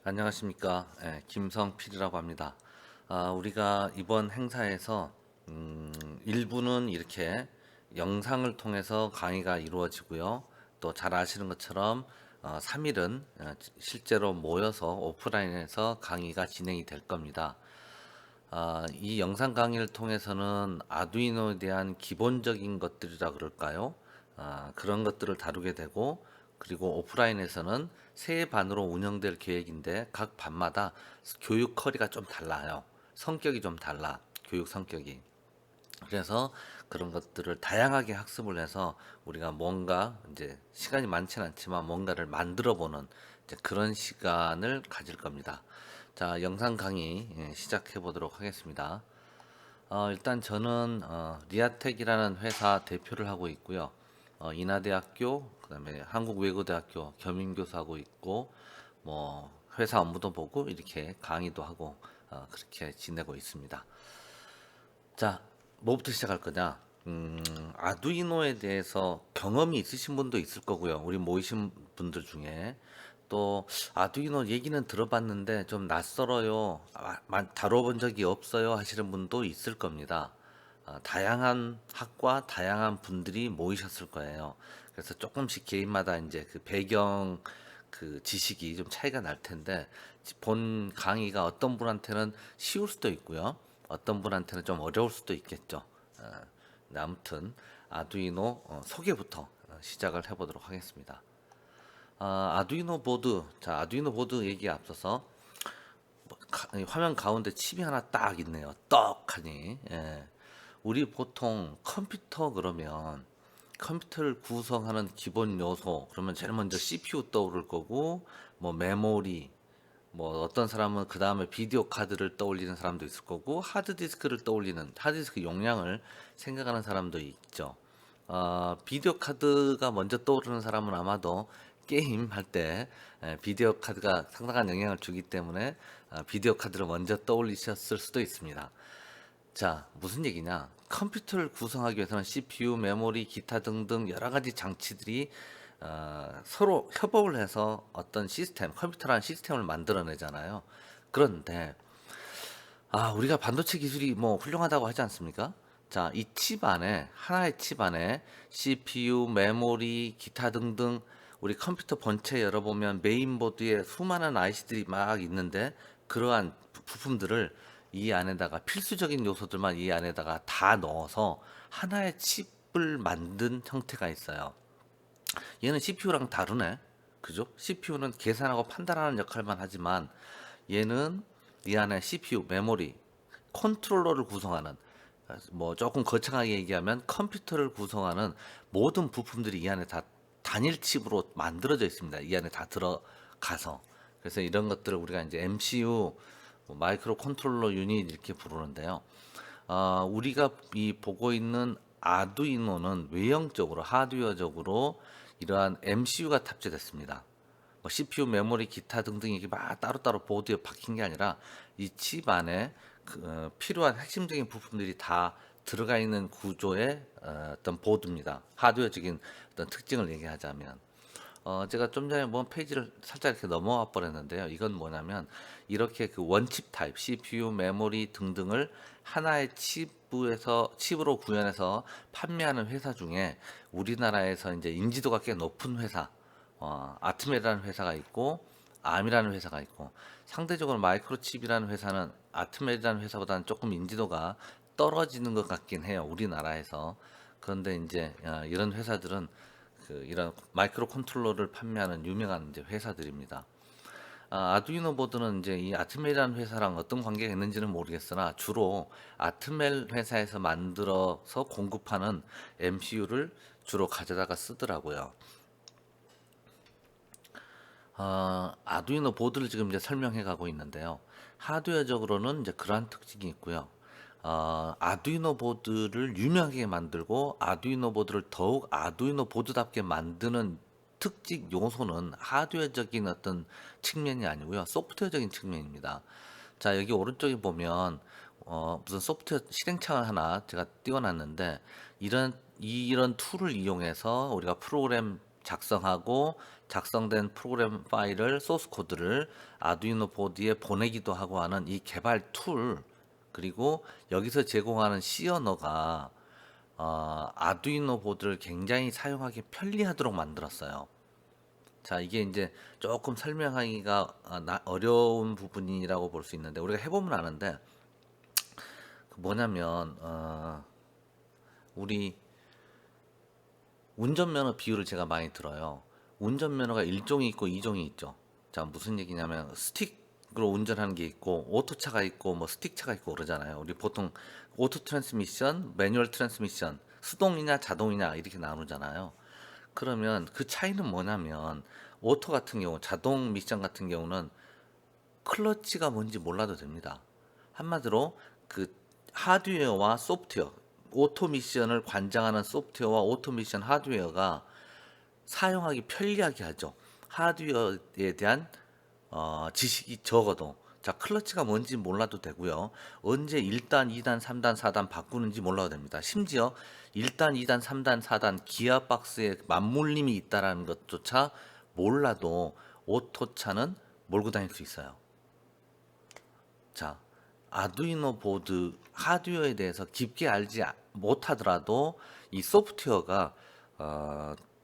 안녕하십니까. 김성필이라고 합니다. 우리가 이번 행사에서 일부는 이렇게 영상을 통해서 강의가 이루어지고요. 또 잘 아시는 것처럼 3일은 실제로 모여서 오프라인에서 강의가 진행이 될 겁니다. 이 영상 강의를 통해서는 아두이노에 대한 기본적인 것들이라 그럴까요? 그런 것들을 다루게 되고, 그리고 오프라인에서는 세 반으로 운영될 계획인데 각 반마다 교육 커리가 좀 달라요. 성격이 좀 달라. 교육 성격이. 그래서 그런 것들을 다양하게 학습을 해서 우리가 뭔가 이제 시간이 많지는 않지만 뭔가를 만들어 보는 이제 그런 시간을 가질 겁니다. 자, 영상 강의 시작해 보도록 하겠습니다. 일단 저는 리아텍이라는 회사 대표를 하고 있고요. 인하대학교, 그다음에 한국외국어대학교 겸임교수하고 있고, 뭐 회사 업무도 보고 이렇게 강의도 하고 그렇게 지내고 있습니다. 자, 뭐부터 시작할 거냐? 아두이노에 대해서 경험이 있으신 분도 있을 거고요. 우리 모이신 분들 중에 또 아두이노 얘기는 들어봤는데 좀 낯설어요. 다뤄본 적이 없어요 하시는 분도 있을 겁니다. 다양한 학과, 다양한 분들이 모이셨을 거예요. 그래서 조금씩 개인마다 이제 그 배경 그 지식이 좀 차이가 날 텐데 본 강의가 어떤 분한테는 쉬울 수도 있고요. 어떤 분한테는 좀 어려울 수도 있겠죠. 아무튼 아두이노 소개부터 시작을 해보도록 하겠습니다. 아두이노 보드, 자 아두이노 보드 얘기에 앞서서 화면 가운데 칩이 하나 딱 있네요. 떡하니. 예. 우리 보통 컴퓨터 그러면 컴퓨터를 구성하는 기본 요소 그러면 제일 먼저 CPU 떠오를 거고 뭐 메모리 뭐 어떤 사람은 그 다음에 비디오 카드를 떠올리는 사람도 있을 거고 하드디스크를 떠올리는 하드디스크 용량을 생각하는 사람도 있죠. 비디오 카드가 먼저 떠오르는 사람은 아마도 게임 할 때 비디오 카드가 상당한 영향을 주기 때문에 비디오 카드를 먼저 떠올리셨을 수도 있습니다. 자, 무슨 얘기냐? 컴퓨터를 구성하기 위해서는 CPU, 메모리, 기타 등등 여러 가지 장치들이 서로 협업을 해서 어떤 시스템, 컴퓨터라는 시스템을 만들어내잖아요. 그런데 우리가 반도체 기술이 뭐 훌륭하다고 하지 않습니까? 자, 이 칩 안에 하나의 칩 안에 CPU, 메모리, 기타 등등 우리 컴퓨터 본체 열어보면 메인보드에 수많은 IC들이 막 있는데 그러한 부품들을 이 안에다가 필수적인 요소들만 이 안에다가 다 넣어서 하나의 칩을 만든 형태가 있어요. 얘는 CPU랑 다르네. 그죠? CPU는 계산하고 판단하는 역할만 하지만 얘는 이 안에 CPU, 메모리, 컨트롤러를 구성하는 뭐 조금 거창하게 얘기하면 컴퓨터를 구성하는 모든 부품들이 이 안에 다 단일 칩으로 만들어져 있습니다. 이 안에 다 들어가서. 그래서 이런 것들을 우리가 이제 MCU, 뭐 마이크로 컨트롤러 유닛 이렇게 부르는데요. 우리가 이 보고 있는 아두이노는 외형적으로 하드웨어적으로 이러한 MCU가 탑재됐습니다. 뭐 CPU, 메모리, 기타 등등 이게 막 따로따로 보드에 박힌 게 아니라 이 칩 안에 필요한 핵심적인 부품들이 다 들어가 있는 구조의 어떤 보드입니다. 하드웨어적인 어떤 특징을 얘기하자면 제가 좀 전에 본 페이지를 살짝 이렇게 넘어와 버렸는데요. 이건 뭐냐면 이렇게 그 원칩 타입, CPU, 메모리 등등을 하나의 칩으로 구현해서 판매하는 회사 중에 우리나라에서 이제 인지도가 꽤 높은 회사, 아트멜이라는 회사가 있고 암이라는 회사가 있고 상대적으로 마이크로칩이라는 회사는 아트멜이라는 회사보다는 조금 인지도가 떨어지는 것 같긴 해요. 우리나라에서. 그런데 이제 이런 회사들은 이런 마이크로 컨트롤러를 판매하는 유명한 이제 회사들입니다. 아두이노 보드는 이제 이 아트멜이라는 회사랑 어떤 관계가 있는지는 모르겠으나 주로 아트멜 회사에서 만들어서 공급하는 MCU를 주로 가져다가 쓰더라고요. 아두이노 보드를 지금 이제 설명해 가고 있는데요. 하드웨어적으로는 이제 그러한 특징이 있고요. 아두이노 보드를 유명하게 만들고 아두이노 보드를 더욱 아두이노 보드답게 만드는 특징 요소는 하드웨어적인 어떤 측면이 아니고요. 소프트웨어적인 측면입니다. 자, 여기 오른쪽에 보면 무슨 소프트웨어 실행창을 하나 제가 띄워놨는데 이런 툴을 이용해서 우리가 프로그램 작성하고 작성된 프로그램 파일을 소스 코드를 아두이노 보드에 보내기도 하고 하는 이 개발 툴, 그리고 여기서 제공하는 C 언어가 아두이노 보드를 굉장히 사용하기 편리하도록 만들었어요. 자, 이게 이제 조금 설명하기가 어려운 부분이라고 볼 수 있는데, 우리가 해보면 아는데, 뭐냐면 우리 운전면허 비율을 제가 많이 들어요. 운전면허가 1종이 있고 2종이 있죠. 자, 무슨 얘기냐면 스틱으로 운전하는 게 있고 오토차가 있고 뭐 스틱차가 있고 그러잖아요. 우리 보통 오토 트랜스미션, 매뉴얼 트랜스미션, 수동이냐 자동이냐 이렇게 나누잖아요. 그러면 그 차이는 뭐냐면, 오토 같은 경우, 자동 미션 같은 경우는 클러치가 뭔지 몰라도 됩니다. 한마디로 그 하드웨어와 소프트웨어, 오토 미션을 관장하는 소프트웨어와 오토 미션 하드웨어가 사용하기 편리하게 하죠. 하드웨어에 대한 지식이 적어도, 자, 클러치가 뭔지 몰라도 되고요. 언제 1단, 2단, 3단, 4단 바꾸는지 몰라도 됩니다. 심지어 1단, 2단, 3단, 4단 기어박스에 맞물림이 있다라는 것조차 몰라도 오토차는 몰고 다닐 수 있어요. 자, 아두이노 보드 하드웨어에 대해서 깊게 알지 못하더라도 이 소프트웨어가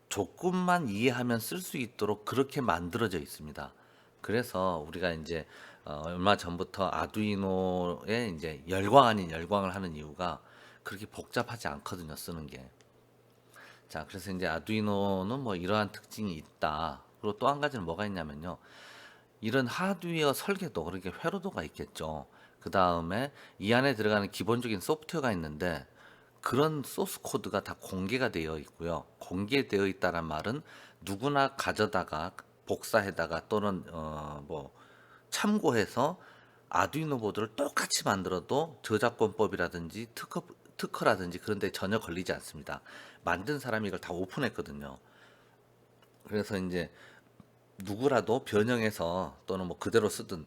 조금만 이해하면 쓸 수 있도록 그렇게 만들어져 있습니다. 그래서 우리가 이제 얼마 전부터 아두이노에 이제 열광 아닌 열광을 하는 이유가 그렇게 복잡하지 않거든요, 쓰는 게. 자, 그래서 이제 아두이노는 뭐 이러한 특징이 있다. 그리고 또 한 가지는 뭐가 있냐면요. 이런 하드웨어 설계도, 그렇게 회로도가 있겠죠. 그 다음에 이 안에 들어가는 기본적인 소프트웨어가 있는데, 그런 소스 코드가 다 공개가 되어 있고요. 공개되어 있다는 말은 누구나 가져다가 복사해다가 또는 뭐 참고해서 아두이노 보드를 똑같이 만들어도 저작권법이라든지 특허라든지 그런 데 전혀 걸리지 않습니다. 만든 사람이 이걸 다 오픈했거든요. 그래서 이제 누구라도 변형해서 또는 뭐 그대로 쓰든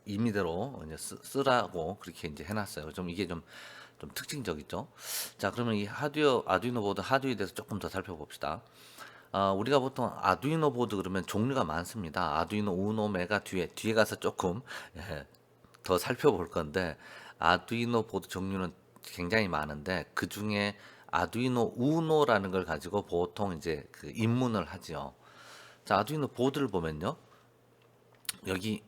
임의대로 이제 쓰라고 그렇게 이제 해놨어요. 좀 이게 좀 특징적이죠. 자, 그러면 이 하드웨어, 아두이노 보드 하드웨어에 대해서 조금 더 살펴봅시다. 우리가 보통 아두이노 보드 그러면 종류가 많습니다. 아두이노 우노 메가 뒤에 가서 조금 더 살펴볼 건데, 아두이노 보드 종류는 굉장히 많은데 그 중에 아두이노 우노라는 걸 가지고 보통 이제 그 입문을 하죠. 자, 아두이노 보드를 보면요, 여기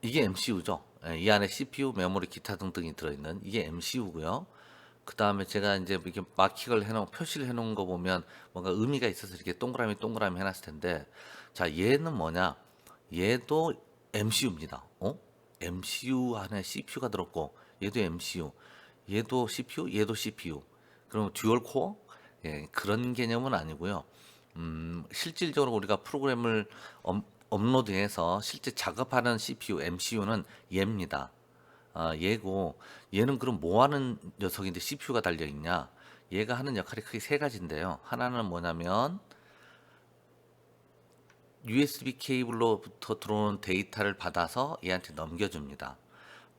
이게 MCU죠. 이 안에 CPU, 메모리, 기타 등등이 들어있는 이게 MCU고요. 그 다음에 제가 이제 이렇게 마킹을 해놓은, 표시를 해놓은 거 보면 뭔가 의미가 있어서 이렇게 동그라미 동그라미 해놨을 텐데, 자, 얘는 뭐냐? 얘도 MCU입니다. MCU 안에 CPU가 들었고, 얘도 MCU, 얘도 CPU, 얘도 CPU. 그럼 듀얼 코어? 예, 그런 개념은 아니고요. 실질적으로 우리가 프로그램을 업로드해서 실제 작업하는 CPU, MCU는 얘입니다. 얘고, 얘는 그럼 뭐 하는 녀석인데 CPU가 달려 있냐? 얘가 하는 역할이 크게 세 가지인데요. 하나는 뭐냐면 USB 케이블로부터 들어오는 데이터를 받아서 얘한테 넘겨줍니다.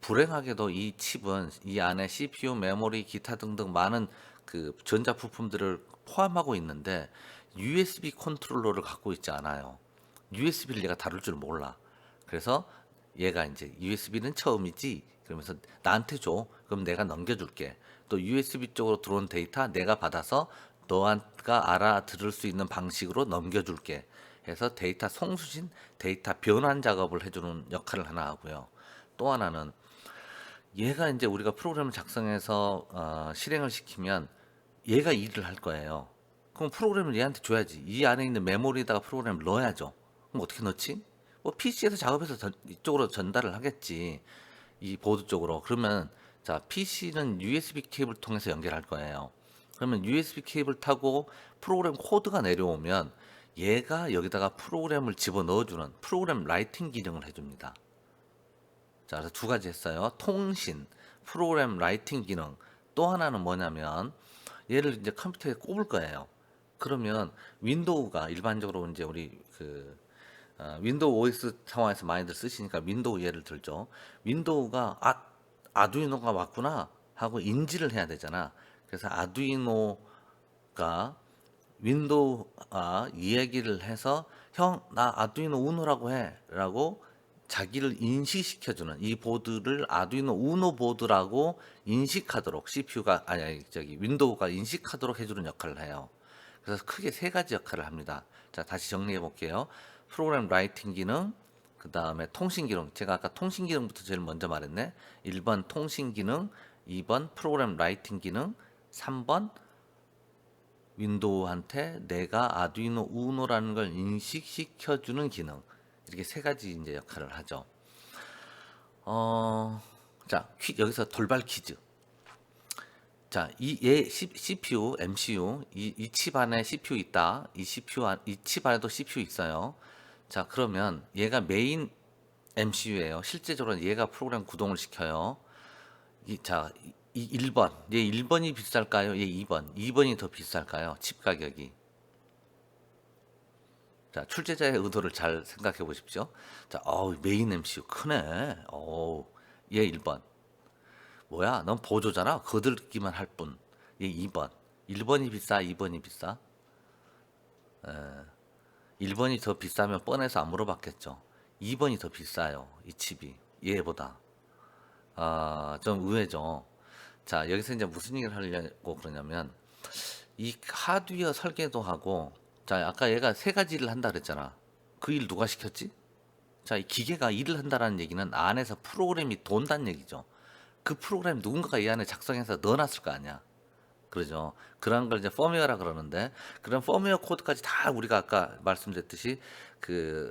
불행하게도 이 칩은 이 안에 CPU, 메모리, 기타 등등 많은 그 전자 부품들을 포함하고 있는데 USB 컨트롤러를 갖고 있지 않아요. USB를 얘가 다룰 줄 몰라. 그래서 얘가 이제 USB는 처음이지, 그러면서 나한테 줘. 그럼 내가 넘겨줄게. 또 USB 쪽으로 들어온 데이터 내가 받아서 너가 알아들을 수 있는 방식으로 넘겨줄게 해서 데이터 송수신, 데이터 변환 작업을 해주는 역할을 하나 하고요. 또 하나는 얘가 이제 우리가 프로그램을 작성해서 실행을 시키면 얘가 일을 할 거예요. 그럼 프로그램을 얘한테 줘야지. 이 안에 있는 메모리에다가 프로그램을 넣어야죠. 그럼 어떻게 넣지? 뭐 PC에서 작업해서 이쪽으로 전달을 하겠지. 이 보드 쪽으로. 그러면 자, PC는 USB 케이블 통해서 연결할 거예요. 그러면 USB 케이블 타고 프로그램 코드가 내려오면 얘가 여기다가 프로그램을 집어 넣어주는 프로그램 라이팅 기능을 해줍니다. 자, 그래서 두 가지 했어요. 통신, 프로그램 라이팅 기능. 또 하나는 뭐냐면 얘를 이제 컴퓨터에 꼽을 거예요. 그러면 윈도우가 일반적으로 이제 우리 그 윈도우 OS 상황에서 많이들 쓰시니까 윈도우 예를 들죠. 윈도우가 아두이노가 왔구나 하고 인지를 해야 되잖아. 그래서 아두이노가 윈도우와 이야기를 해서 형 나 아두이노 우노라고 해라고 자기를 인식시켜주는 이 보드를 아두이노 우노 보드라고 인식하도록 CPU가 아니 저기 윈도우가 인식하도록 해주는 역할을 해요. 그래서 크게 세 가지 역할을 합니다. 자 다시 정리해 볼게요. 프로그램 라이팅 기능, 그 다음에 통신 기능. 제가 아까 통신 기능부터 제일 먼저 말했네. 1번 통신 기능, 2번 프로그램 라이팅 기능, 3번 윈도우한테 내가 아두이노 우노라는 걸 인식시켜주는 기능. 이렇게 세 가지 이제 역할을 하죠. 자, 여기서 돌발 퀴즈. 자, CPU, MCU, 이 칩 안에 CPU 있다. 이 칩 안에도 CPU 있어요. 자, 그러면 얘가 메인 MCU예요. 실제적으로 얘가 프로그램 구동을 시켜요. 자, 1번. 얘 1번이 비쌀까요? 얘 2번. 2번이 더 비쌀까요? 칩 가격이. 자, 출제자의 의도를 잘 생각해 보십시오. 자, 메인 MCU 크네. 얘 1번. 뭐야? 넌 보조잖아. 거들기만 할 뿐. 얘 2번. 1번이 비싸, 2번이 비싸? 1번이 더 비싸면 뻔해서 안 물어봤겠죠. 2번이 더 비싸요. 이 칩이. 얘보다. 좀 의외죠. 자, 여기서 이제 무슨 얘기를 하려고 그러냐면, 이 하드웨어 설계도 하고, 자, 아까 얘가 세 가지 일을 한다 그랬잖아. 그 일 누가 시켰지? 자, 이 기계가 일을 한다는 얘기는 안에서 프로그램이 돈다는 얘기죠. 그 프로그램 누군가가 이 안에 작성해서 넣어놨을 거 아니야. 그러죠. 그런 걸 이제 펌웨어라 그러는데, 그런 펌웨어 코드까지 다 우리가 아까 말씀드렸듯이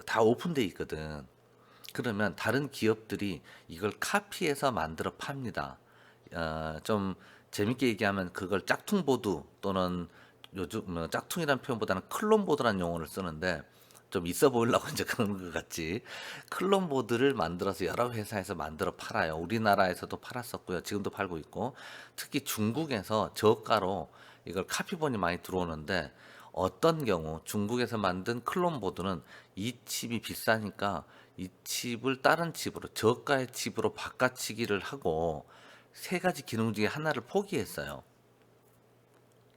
다 오픈돼 있거든. 그러면 다른 기업들이 이걸 카피해서 만들어 팝니다. 좀 재밌게 얘기하면 그걸 짝퉁보드 또는 요즘 짝퉁이라는 표현보다는 클론보드라는 용어를 쓰는데 좀 있어 보이려고 이제 그런 것 같지. 클론보드를 만들어서 여러 회사에서 만들어 팔아요. 우리나라에서도 팔았었고요. 지금도 팔고 있고 특히 중국에서 저가로 이걸 카피본이 많이 들어오는데 어떤 경우 중국에서 만든 클론보드는 이 칩이 비싸니까 이 칩을 다른 칩으로 저가의 칩으로 바꿔치기를 하고 세 가지 기능 중에 하나를 포기했어요.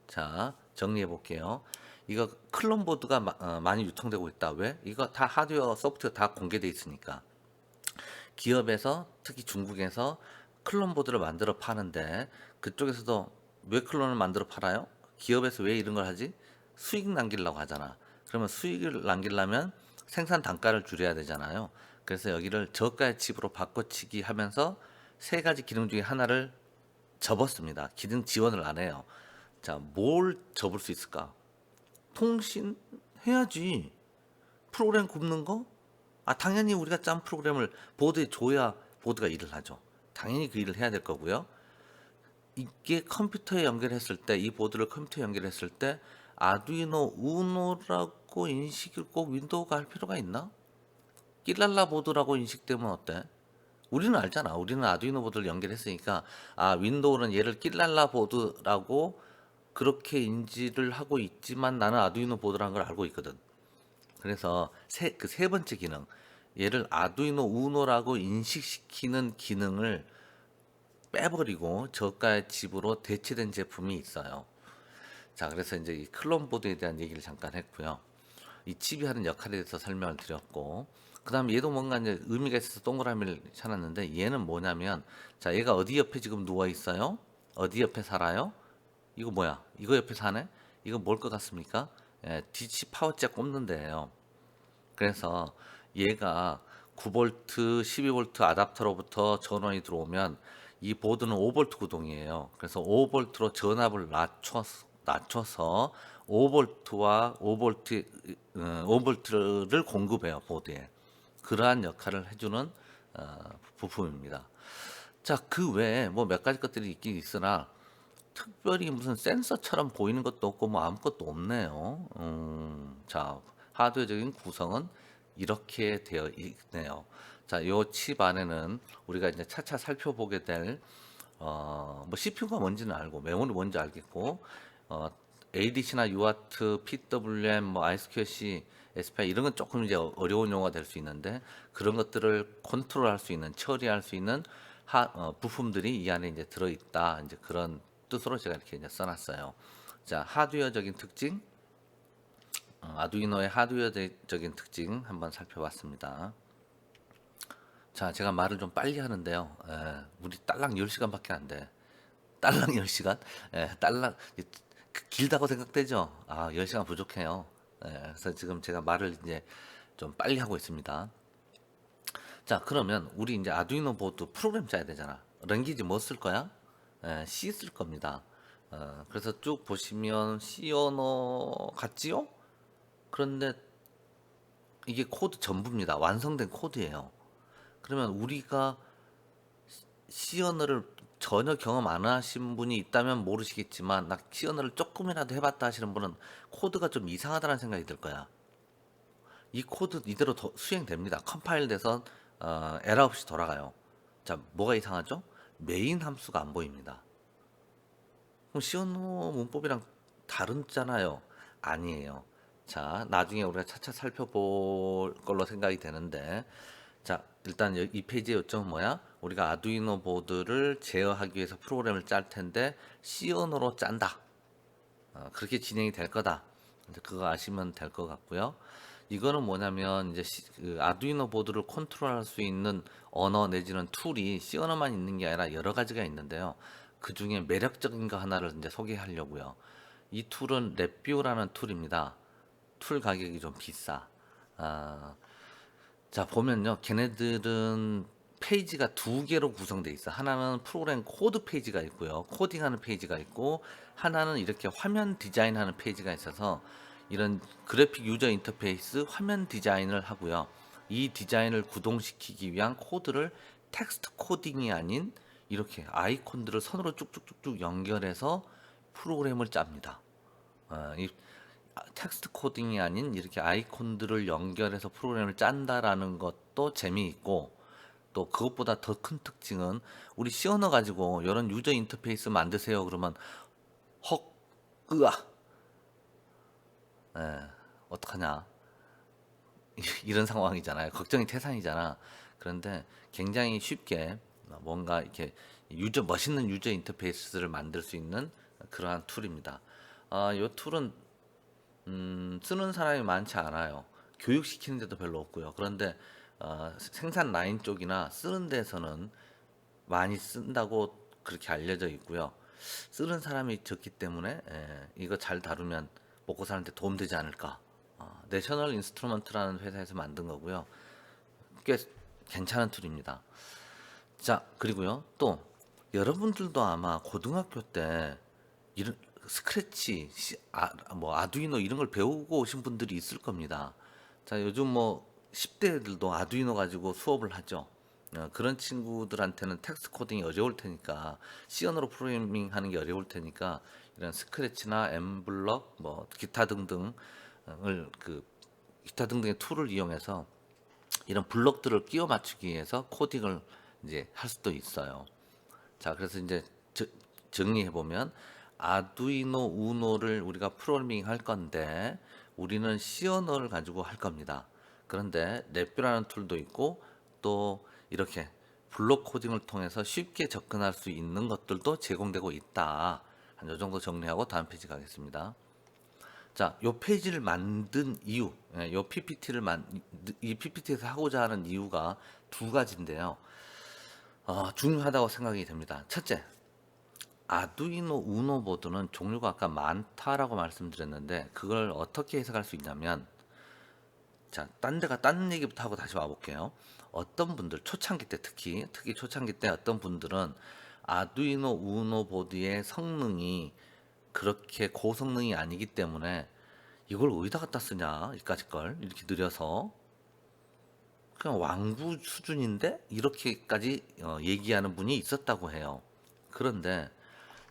자, 정리해 볼게요. 이거 클론보드가 많이 유통되고 있다. 왜? 이거 다 하드웨어, 소프트웨어 다 공개돼 있으니까. 기업에서 특히 중국에서 클론보드를 만들어 파는데 그쪽에서도 왜 클론을 만들어 팔아요? 기업에서 왜 이런 걸 하지? 수익 남기려고 하잖아. 그러면 수익을 남기려면 생산 단가를 줄여야 되잖아요. 그래서 여기를 저가의 칩으로 바꿔치기 하면서 세 가지 기능 중에 하나를 접었습니다. 기능 지원을 안 해요. 자, 뭘 접을 수 있을까? 통신 해야지. 프로그램 굽는 거? 당연히 우리가 짠 프로그램을 보드에 줘야 보드가 일을 하죠. 당연히 그 일을 해야 될 거고요. 이게 컴퓨터에 연결했을 때, 이 보드를 컴퓨터에 연결했을 때 아두이노 우노라고 인식을 꼭 윈도우가 할 필요가 있나? 끼랄라 보드라고 인식되면 어때? 우리는 알잖아. 우리는 아두이노 보드를 연결했으니까 윈도우는 얘를 끼랄라 보드라고 그렇게 인지를 하고 있지만 나는 아두이노 보드라는 걸 알고 있거든. 그래서 그 세 번째 기능, 얘를 아두이노 우노라고 인식시키는 기능을 빼버리고 저가의 칩으로 대체된 제품이 있어요. 자, 그래서 이제 이 클론 보드에 대한 얘기를 잠깐 했고요. 이 칩이 하는 역할에 대해서 설명을 드렸고, 그 다음에 얘도 뭔가 이제 의미가 있어서 동그라미를 쳐놨는데, 얘는 뭐냐면, 자, 얘가 어디 옆에 지금 누워 있어요? 어디 옆에 살아요? 이거 뭐야? 이거 옆에 사네? 이거 뭘 것 같습니까? DC 파워잭 꼽는 데예요. 그래서 얘가 9V, 12V 아답터로부터 전원이 들어오면 이 보드는 5V 구동이에요. 그래서 5V로 전압을 낮춰서 5V와 5V를 공급해요, 보드에. 그러한 역할을 해주는 부품입니다. 자, 그 외에 뭐 몇 가지 것들이 있긴 있으나 특별히 무슨 센서처럼 보이는 것도 없고 뭐 아무것도 없네요. 자, 하드웨어적인 구성은 이렇게 되어 있네요. 자, 요 칩 안에는 우리가 이제 차차 살펴보게 될 뭐 CPU가 뭔지는 알고 메모리 뭔지 알겠고 ADC나 UART, PWM, 뭐 I2C, SPI 이런 건 조금 이제 어려운 용어가 될 수 있는데 그런 것들을 컨트롤할 수 있는 처리할 수 있는 부품들이 이 안에 이제 들어 있다. 이제 그런 뜻으로 제가 이렇게 이제 써놨어요. 자, 하드웨어적인 특징, 아두이노의 하드웨어적인 특징 한번 살펴봤습니다. 자, 제가 말을 좀 빨리 하는데요. 우리 딸랑 10시간밖에 안 돼. 딸랑 10시간? 딸랑 길다고 생각되죠? 10시간 부족해요. 그래서 지금 제가 말을 이제 좀 빨리 하고 있습니다. 자, 그러면 우리 이제 아두이노 보드 프로그램 짜야 되잖아. 랭귀지 뭐 쓸 거야? C 쓸 겁니다. 그래서 쭉 보시면 C 언어 같지요? 그런데 이게 코드 전부입니다. 완성된 코드예요. 그러면 우리가 C 언어를 전혀 경험 안 하신 분이 있다면 모르시겠지만, 나 C 언어를 조금이라도 해봤다 하시는 분은 코드가 좀 이상하다는 생각이 들 거야. 이 코드 이대로 수행됩니다. 컴파일 돼서 에러 없이 돌아가요. 자, 뭐가 이상하죠? 메인 함수가 안 보입니다. 그럼 C 언어 문법이랑 다르잖아요. 아니에요. 자, 나중에 우리가 차차 살펴볼 걸로 생각이 되는데, 자, 일단 이 페이지의 요점은 뭐야? 우리가 아두이노 보드를 제어하기 위해서 프로그램을 짤 텐데 C 언어로 짠다. 그렇게 진행이 될 거다. 이제 그거 아시면 될 것 같고요. 이거는 뭐냐면 이제 그 아두이노 보드를 컨트롤할 수 있는 언어 내지는 툴이 C 언어만 있는 게 아니라 여러 가지가 있는데요. 그 중에 매력적인 거 하나를 이제 소개하려고요. 이 툴은 랩뷰라는 툴입니다. 툴 가격이 좀 비싸. 아, 자, 보면요. 걔네들은 페이지가 두 개로 구성되어 있어. 하나는 프로그램 코드 페이지가 있고요. 코딩하는 페이지가 있고, 하나는 이렇게 화면 디자인하는 페이지가 있어서 이런 그래픽 유저 인터페이스 화면 디자인을 하고요. 이 디자인을 구동시키기 위한 코드를 텍스트 코딩이 아닌 이렇게 아이콘들을 선으로 쭉쭉쭉쭉 연결해서 프로그램을 짭니다. 이 텍스트 코딩이 아닌 이렇게 아이콘들을 연결해서 프로그램을 짠다라는 것도 재미있고, 또 그것보다 더 큰 특징은 우리 C 언어 가지고 이런 유저 인터페이스 만드세요 그러면 헉, 으아, 어떡하냐 이런 상황이잖아요. 걱정이 태산이잖아. 그런데 굉장히 쉽게 뭔가 이렇게 멋있는 유저 인터페이스를 만들 수 있는 그러한 툴입니다. 이 툴은 쓰는 사람이 많지 않아요. 교육시키는 데도 별로 없고요. 그런데 생산 라인 쪽이나 쓰는 데서는 많이 쓴다고 그렇게 알려져 있고요. 쓰는 사람이 적기 때문에 이거 잘 다루면 먹고 사는데 도움되지 않을까. 내셔널 인스트루먼트라는 회사에서 만든 거고요. 꽤 괜찮은 툴입니다. 자, 그리고요. 또 여러분들도 아마 고등학교 때 이런 스크래치, 뭐 아두이노 이런 걸 배우고 오신 분들이 있을 겁니다. 자, 요즘 뭐 10대들도 아두이노 가지고 수업을 하죠. 그런 친구들한테는 텍스트 코딩이 어려울 테니까 C 언어로 프로그래밍 하는 게 어려울 테니까 이런 스크래치나 엠블럭 뭐 기타 등등을 기타 등등의 툴을 이용해서 이런 블럭들을 끼워 맞추기 위해서 코딩을 이제 할 수도 있어요. 자, 그래서 이제 정리해 보면 아두이노 우노를 우리가 프로그래밍 할 건데 우리는 C 언어를 가지고 할 겁니다. 그런데 랩뷰라는 툴도 있고 또 이렇게 블록 코딩을 통해서 쉽게 접근할 수 있는 것들도 제공되고 있다. 한 요 정도 정리하고 다음 페이지 가겠습니다. 자, 요 페이지를 만든 이유, 요 이 PPT에서 하고자 하는 이유가 두 가지인데요. 중요하다고 생각이 됩니다. 첫째, 아두이노 우노 보드는 종류가 아까 많다라고 말씀드렸는데 그걸 어떻게 해석할 수 있냐면, 자, 딴 얘기부터 하고 다시 와볼게요. 어떤 분들 초창기 때 특히 초창기 때 어떤 분들은 아두이노 우노 보드의 성능이 그렇게 고성능이 아니기 때문에 이걸 어디다 갖다 쓰냐 이까짓 걸 이렇게 느려서 그냥 왕구 수준인데 이렇게까지 얘기하는 분이 있었다고 해요. 그런데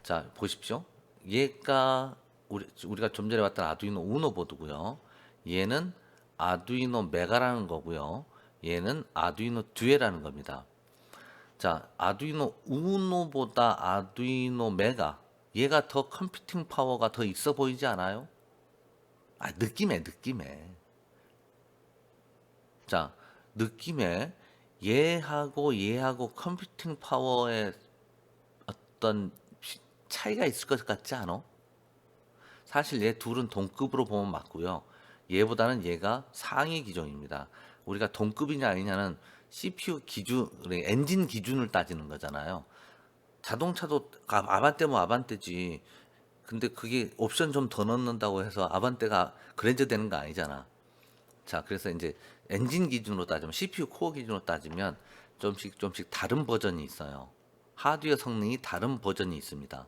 자, 보십시오. 얘가 우리가 좀 전에 봤던 아두이노 우노 보드고요. 얘는 아두이노 메가라는 거고요. 얘는 아두이노 듀에라는 겁니다. 자, 아두이노 우노보다 아두이노 메가, 얘가 더 컴퓨팅 파워가 더 있어 보이지 않아요? 느낌에. 자, 느낌에 얘하고 컴퓨팅 파워의 어떤 차이가 있을 것 같지 않아? 사실 얘 둘은 동급으로 보면 맞고요. 얘보다는 얘가 상위 기종입니다. 우리가 동급이냐 아니냐는 CPU 기준, 엔진 기준을 따지는 거잖아요. 자동차도 아반떼면 아반떼지. 근데 그게 옵션 좀 더 넣는다고 해서 아반떼가 그랜저 되는 거 아니잖아. 자, 그래서 이제 엔진 기준으로 따지면 CPU 코어 기준으로 따지면 좀씩 다른 버전이 있어요. 하드웨어 성능이 다른 버전이 있습니다.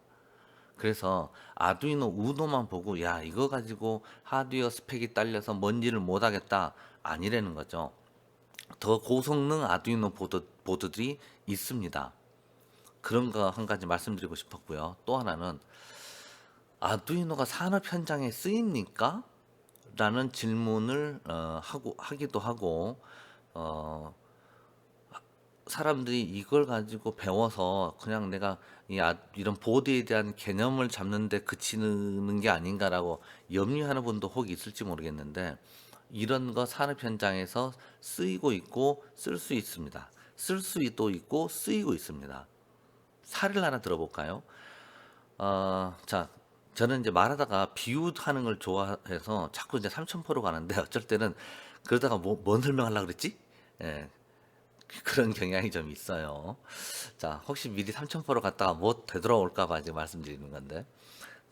그래서 아두이노 우노만 보고 야 이거 가지고 하드웨어 스펙이 딸려서 뭔지를 못하겠다 아니라는 거죠. 더 고성능 아두이노 보드들이 있습니다. 그런 거 한 가지 말씀드리고 싶었고요. 또 하나는 아두이노가 산업 현장에 쓰입니까? 라는 질문을 하기도 하고 어, 사람들이 이걸 가지고 배워서 그냥 내가 이런 보드에 대한 개념을 잡는데 그치는 게 아닌가라고 염려하는 분도 혹 있을지 모르겠는데 이런 거 산업 현장에서 쓰이고 있고 쓸 수 있습니다. 쓸 수도 있고 쓰이고 있습니다. 사례를 하나 들어볼까요? 자, 저는 이제 말하다가 비유하는 걸 좋아해서 자꾸 이제 삼천포로 가는데 어쩔 때는 그러다가 뭔 설명하려고 그랬지? 예, 그런 경향이 좀 있어요. 자, 혹시 미리 삼천포로 갔다가 못 되돌아올까 봐 지금 말씀드리는 건데.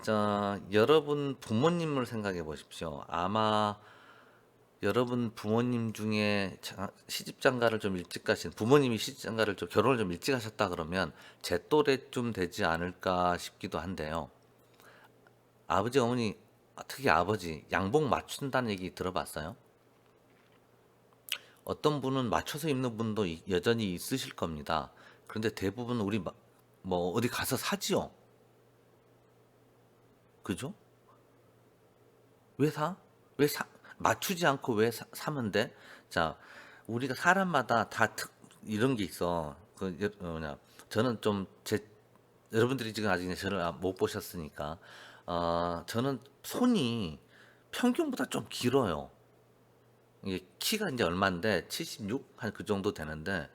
자, 여러분 부모님을 생각해 보십시오. 아마 여러분 부모님 중에 시집 장가를 좀 일찍 가신 부모님이 시집 장가를 좀 결혼을 좀 일찍 하셨다 그러면 제 또래쯤 되지 않을까 싶기도 한데요. 아버지 어머니 특히 아버지 양복 맞춘다는 얘기 들어봤어요? 어떤 분은 맞춰서 입는 분도 여전히 있으실 겁니다. 그런데 대부분 우리 뭐 어디 가서 사지요. 그죠? 왜 사? 왜 맞추지 않고 왜 사면 돼? 자, 우리가 사람마다 다 이런 게 있어. 뭐냐. 저는 좀 여러분들이 지금 아직 저를 못 보셨으니까, 저는 손이 평균보다 좀 길어요. 이게 키가 이제 얼마인데 76? 한 그 정도 되는데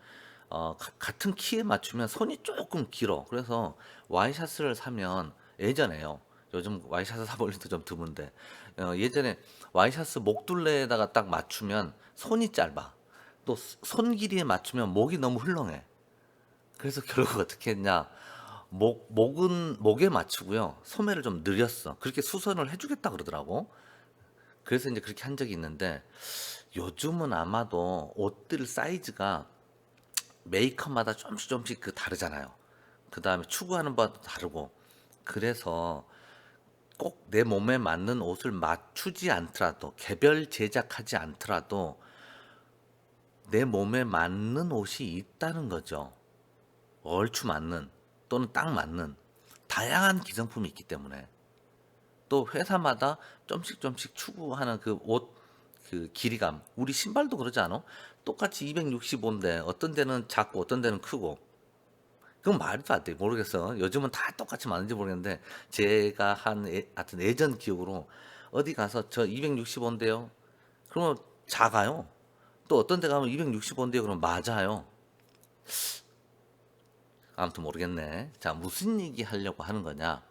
같은 키에 맞추면 손이 조금 길어. 그래서 와이셔츠를 사면 예전에요. 요즘 와이셔츠 사볼 일도 좀 드문데 예전에 와이셔츠 목둘레에다가 딱 맞추면 손이 짧아. 또 손 길이에 맞추면 목이 너무 훌렁해. 그래서 결국 어떻게 했냐? 목에 맞추고요. 소매를 좀 늘렸어. 그렇게 수선을 해주겠다 그러더라고. 그래서 이제 그렇게 한 적이 있는데 요즘은 아마도 옷들 사이즈가 메이커마다 조금씩 그 다르잖아요. 그 다음에 추구하는 바도 다르고 그래서 꼭 내 몸에 맞는 옷을 맞추지 않더라도 개별 제작하지 않더라도 내 몸에 맞는 옷이 있다는 거죠. 얼추 맞는 또는 딱 맞는 다양한 기성품이 있기 때문에 또 회사마다 좀씩 추구하는 그 옷 그 길이감 우리 신발도 그러지 않아? 똑같이 265인데 어떤 데는 작고 어떤 데는 크고 그건 말도 안 돼. 모르겠어. 요즘은 다 똑같이 맞는지 모르겠는데 제가 하여튼 예전 기억으로 어디 가서 저 265인데요. 그러면 작아요. 또 어떤 데 가면 265인데요. 그러면 맞아요. 아무튼 모르겠네. 자, 무슨 얘기 하려고 하는 거냐?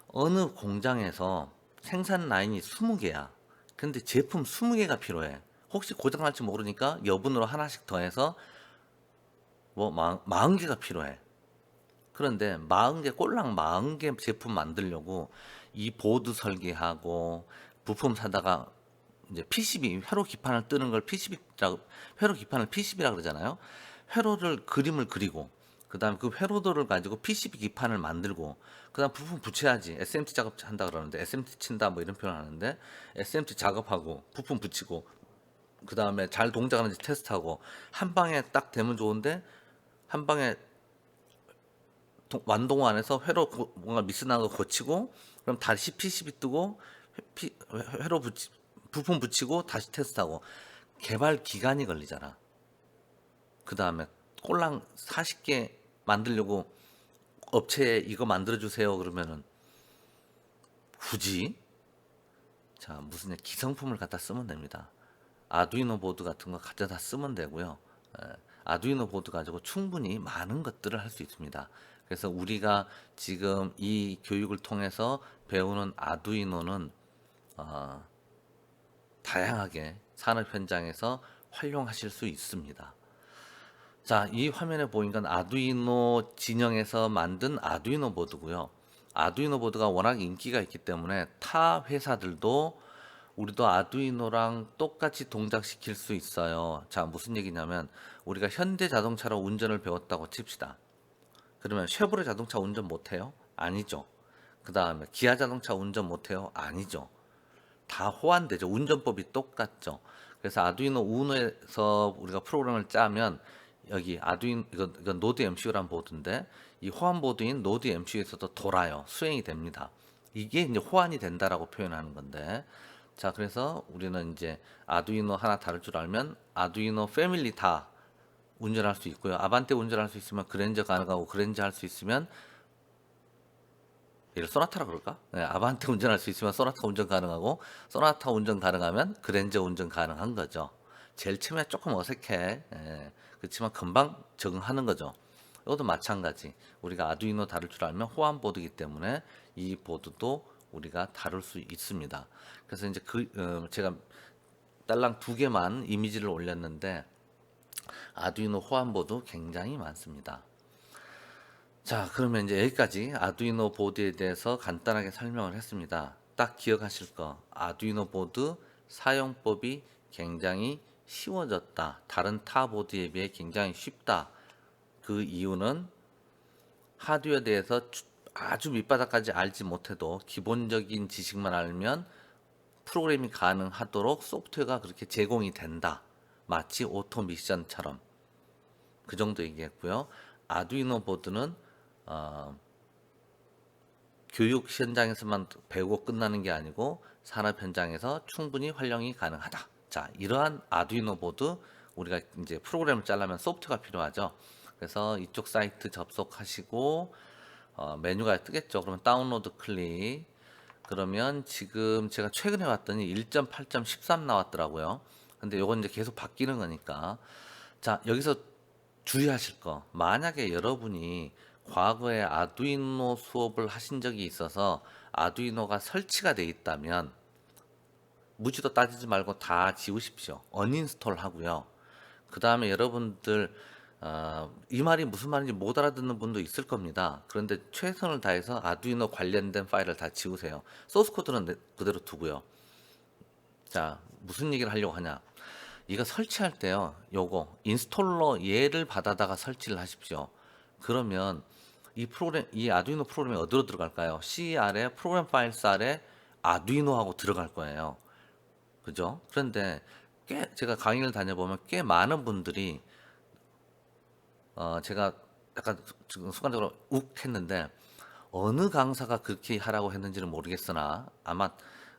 어느 공장에서 생산 라인이 20개야. 근데 제품 20개가 필요해. 혹시 고장날지 모르니까 여분으로 하나씩 더해서 뭐 40개가 필요해. 그런데 40개 꼴랑 40개 제품 만들려고 이 보드 설계하고 부품 사다가 이제 PCB 회로 기판을 뜨는 걸 PCB라고 회로 기판을 PCB라 그러잖아요. 회로를 그림을 그리고 그다음에 그 회로도를 가지고 PCB 기판을 만들고 그다음 부품 붙여야지 SMT 작업한다 그러는데 SMT 친다 뭐 이런 표현을 하는데 SMT 작업하고 부품 붙이고 그다음에 잘 동작하는지 테스트하고 한 방에 딱 되면 좋은데 한 방에 완동 안에서 뭔가 미스난 거 고치고 그럼 다시 PCB 뜨고 회로 부품 붙이고 다시 테스트하고 개발 기간이 걸리잖아. 그 다음에 꼴랑 40개 만들려고 업체에 이거 만들어 주세요 그러면은 굳이 자 무슨 기성품을 갖다 쓰면 됩니다. 아두이노 보드 같은 거 가져다 쓰면 되고요. 아두이노 보드 가지고 충분히 많은 것들을 할 수 있습니다. 그래서 우리가 지금 이 교육을 통해서 배우는 아두이노는 어, 다양하게 산업 현장에서 활용하실 수 있습니다. 자, 이 화면에 보이는 건 아두이노 진영에서 만든 아두이노 보드고요. 아두이노 보드가 워낙 인기가 있기 때문에 타 회사들도 우리도 아두이노랑 똑같이 동작시킬 수 있어요. 자, 무슨 얘기냐면 우리가 현대 자동차로 운전을 배웠다고 칩시다. 그러면 쉐보레 자동차 운전 못해요? 아니죠. 그 다음에 기아 자동차 운전 못해요? 아니죠. 다 호환되죠. 운전법이 똑같죠. 그래서 아두이노 우노에서 우리가 프로그램을 짜면 여기 아두인 이건 노드 MCU란 보드인데 이 호환 보드인 노드 MCU에서도 돌아요. 수행이 됩니다. 이게 이제 호환이 된다라고 표현하는 건데, 자, 그래서 우리는 이제 아두이노 하나 다룰 줄 알면 아두이노 패밀리 다 운전할 수 있고요. 아반떼 운전할 수 있으면 그랜저 가능하고, 그랜저 할 수 있으면 얘를 소나타라 그럴까? 네, 아반떼 운전할 수 있으면 소나타 운전 가능하고, 소나타 운전 가능하면 그랜저 운전 가능한 거죠. 제일 처음에 조금 어색해. 예, 그렇지만 금방 적응하는 거죠. 이것도 마찬가지. 우리가 아두이노 다룰 줄 알면 호환 보드이기 때문에 이 보드도 우리가 다룰 수 있습니다. 그래서 이제 제가 딸랑 2개만 이미지를 올렸는데 아두이노 호환 보드 굉장히 많습니다. 자, 그러면 이제 여기까지 아두이노 보드에 대해서 간단하게 설명을 했습니다. 딱 기억하실 거, 아두이노 보드 사용법이 굉장히 쉬워졌다. 다른 타 보드에 비해 굉장히 쉽다. 그 이유는 하드웨어에 대해서 아주 밑바닥까지 알지 못해도 기본적인 지식만 알면 프로그램이 가능하도록 소프트웨어가 그렇게 제공이 된다. 마치 오토미션처럼. 그 정도 얘기했고요. 아두이노 보드는 교육 현장에서만 배우고 끝나는 게 아니고 산업 현장에서 충분히 활용이 가능하다. 자, 이러한 아두이노 보드 우리가 이제 프로그램을 짜려면 소프트웨어가 필요하죠. 그래서 이쪽 사이트 접속하시고 메뉴가 뜨겠죠. 그러면 다운로드 클릭. 그러면 지금 제가 최근에 봤더니 1.8.13 나왔더라고요. 근데 요건 이제 계속 바뀌는 거니까. 자, 여기서 주의하실 거. 만약에 여러분이 과거에 아두이노 수업을 하신 적이 있어서 아두이노가 설치가 돼 있다면 무지도 따지지 말고 다 지우십시오. 언인스톨 하고요. 그 다음에 여러분들 이 말이 무슨 말인지 못 알아듣는 분도 있을 겁니다. 그런데 최선을 다해서 아두이노 관련된 파일을 다 지우세요. 소스 코드는 그대로 두고요. 자, 무슨 얘기를 하려고 하냐? 이거 설치할 때요, 요거 인스톨러 얘를 받아다가 설치를 하십시오. 그러면 이 아두이노 프로그램이 어디로 들어갈까요? C 아래 프로그램 파일스 아래 아두이노하고 들어갈 거예요. 그죠? 그런데 제가 강의를 다녀보면 꽤 많은 분들이 제가 약간 지금 순간적으로 욱 했는데 어느 강사가 그렇게 하라고 했는지는 모르겠으나 아마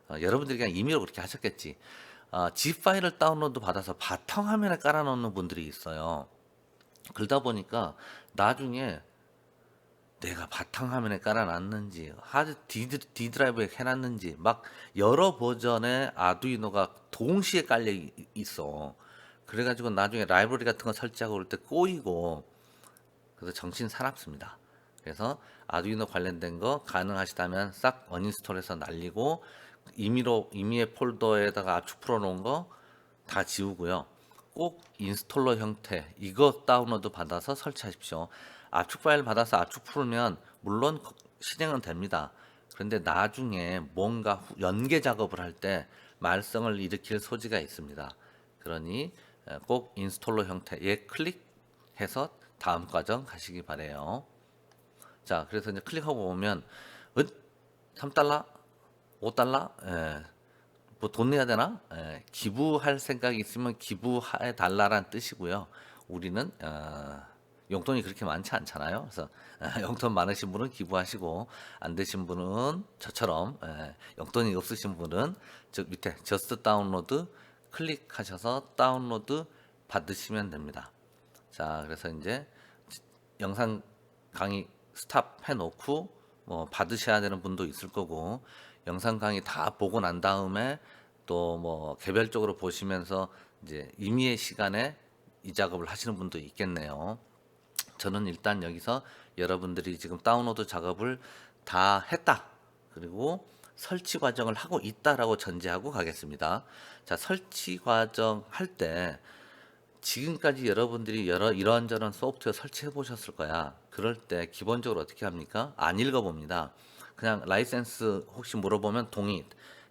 여러분들이 그냥 임의로 그렇게 하셨겠지. zip 파일을 다운로드 받아서 바탕화면에 깔아놓는 분들이 있어요. 그러다 보니까 나중에 내가 바탕화면에 깔아놨는지 하드 D 드라이브에 해놨는지 막 여러 버전의 아두이노가 동시에 깔려 있어. 그래가지고 나중에 라이브러리 같은 거 설치하고 그럴 때 꼬이고, 그래서 정신 사납습니다. 그래서 아두이노 관련된 거 가능하시다면 싹 언인스톨해서 날리고 임의의 폴더에다가 압축 풀어놓은 거 다 지우고요. 꼭 인스톨러 형태 이거 다운로드 받아서 설치하십시오. 압축 파일 받아서 압축 풀면 물론 실행은 됩니다. 그런데 나중에 뭔가 연계 작업을 할 때 말썽을 일으킬 소지가 있습니다. 그러니 꼭 인스톨러 형태에 클릭해서 다음 과정 가시기 바래요. 자, 그래서 이제 클릭하고 보면 3달러, 5달러, 뭐 돈 내야 되나? 기부할 생각이 있으면 기부해 달라란 뜻이고요. 우리는 용돈이 그렇게 많지 않잖아요. 그래서 용돈 많으신 분은 기부하시고 안 되신 분은 저처럼 용돈이 없으신 분은 저 밑에 저스트 다운로드 클릭하셔서 다운로드 받으시면 됩니다. 자, 그래서 이제 영상 강의 스탑 해놓고 뭐 받으셔야 되는 분도 있을 거고, 영상 강의 다 보고 난 다음에 또 뭐 개별적으로 보시면서 이제 임의의 시간에 이 작업을 하시는 분도 있겠네요. 저는 일단 여기서 여러분들이 지금 다운로드 작업을 다 했다, 그리고 설치 과정을 하고 있다라고 전제하고 가겠습니다. 자, 설치 과정 할 때 지금까지 여러분들이 여러 이런저런 소프트웨어 설치해 보셨을 거야. 그럴 때 기본적으로 어떻게 합니까? 안 읽어봅니다. 그냥 라이센스 혹시 물어보면 동의,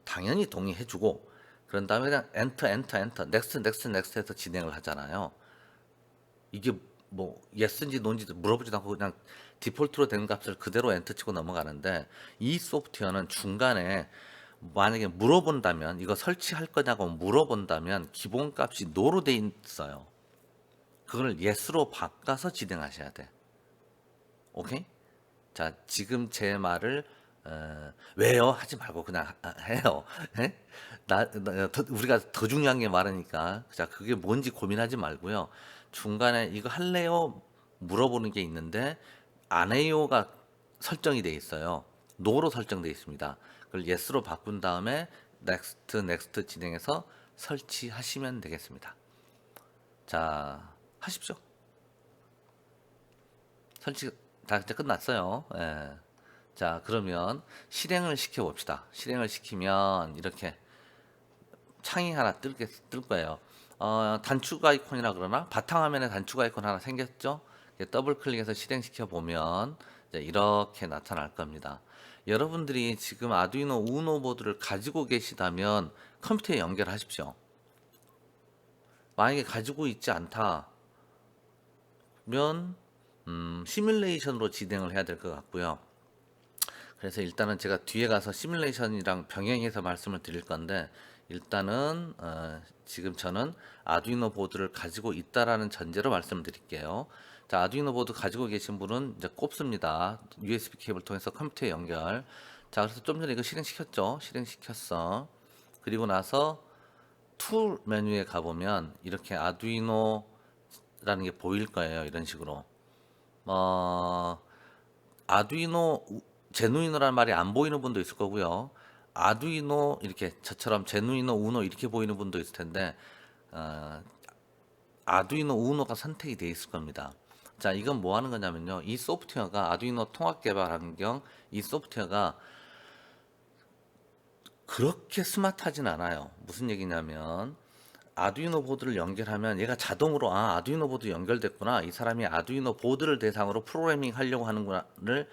당연히 동의해주고 그런 다음에 그냥 엔터 엔터 엔터 넥스트 넥스트 넥스트 해서 진행을 하잖아요. 이게 뭐 예스인지 노인지 물어보지도 않고 그냥 디폴트로 된 값을 그대로 엔터 치고 넘어가는데, 이 소프트웨어는 중간에 만약에 물어본다면, 이거 설치할 거냐고 물어본다면 기본 값이 노로 돼 있어요. 그걸 yes로 바꿔서 진행하셔야 돼. 오케이? 자, 지금 제 말을 왜요? 하지 말고 그냥 해요. 예? 우리가 더 중요한 게 많으니까. 자, 그게 뭔지 고민하지 말고요. 중간에 이거 할래요? 물어보는 게 있는데 안 해요가 설정이 돼 있어요. no로 설정돼 있습니다. 그걸 yes로 바꾼 다음에 next, next 진행해서 설치하시면 되겠습니다. 자, 하십시오. 설치 다 이제 끝났어요. 예. 자, 그러면 실행을 시켜 봅시다. 실행을 시키면 이렇게 창이 하나 뜰 거예요. 단축 아이콘이라 그러나 바탕화면에 단축 아이콘 하나 생겼죠? 더블 클릭해서 실행시켜 보면 이렇게 나타날 겁니다. 여러분들이 지금 아두이노 우노 보드를 가지고 계시다면 컴퓨터에 연결하십시오. 만약에 가지고 있지 않다면 시뮬레이션으로 진행을 해야 될 것 같고요. 그래서 일단은 제가 뒤에 가서 시뮬레이션이랑 병행해서 말씀을 드릴 건데, 일단은 지금 저는 아두이노 보드를 가지고 있다라는 전제로 말씀드릴게요. 자, 아두이노 보드 가지고 계신 분은 이제 꼽습니다. USB 케이블 통해서 컴퓨터에 연결. 자, 그래서 좀 전에 이거 실행시켰죠? 실행시켰어. 그리고 나서 툴 메뉴에 가보면 이렇게 아두이노라는 게 보일 거예요. 이런 식으로. 아두이노 제누이노라는 말이 안 보이는 분도 있을 거고요. 아두이노 이렇게 저처럼 제누이노 우노 이렇게 보이는 분도 있을 텐데, 어, 아두이노 우노가 선택이 돼 있을 겁니다. 자, 이건 뭐 하는 거냐면요. 이 소프트웨어가 아두이노 통합 개발 환경, 이 소프트웨어가 그렇게 스마트하진 않아요. 무슨 얘기냐면 아두이노 보드를 연결하면 얘가 자동으로 아두이노 보드 연결됐구나, 이 사람이 아두이노 보드를 대상으로 프로그래밍 하려고 하는구나를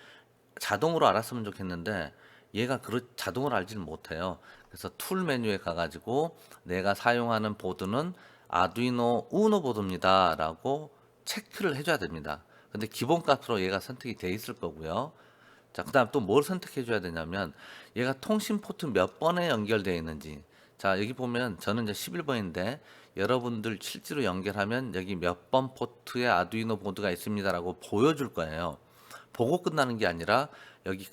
자동으로 알았으면 좋겠는데, 얘가 자동으로 알지는 못해요. 그래서 툴 메뉴에 가가지고 내가 사용하는 보드는 아두이노 우노 보드입니다 라고 체크를 해줘야 됩니다. 근데 기본값으로 얘가 선택이 돼 있을 거고요. 자, 그 다음 또 뭘 선택해 줘야 되냐면 얘가 통신 포트 몇 번에 연결되어 있는지. 자, 여기 보면 저는 이제 11번인데 여러분들 실제로 연결하면 여기 몇 번 포트에 아두이노 보드가 있습니다라고 보여줄 거예요. 보고 끝나는 게 아니라 여기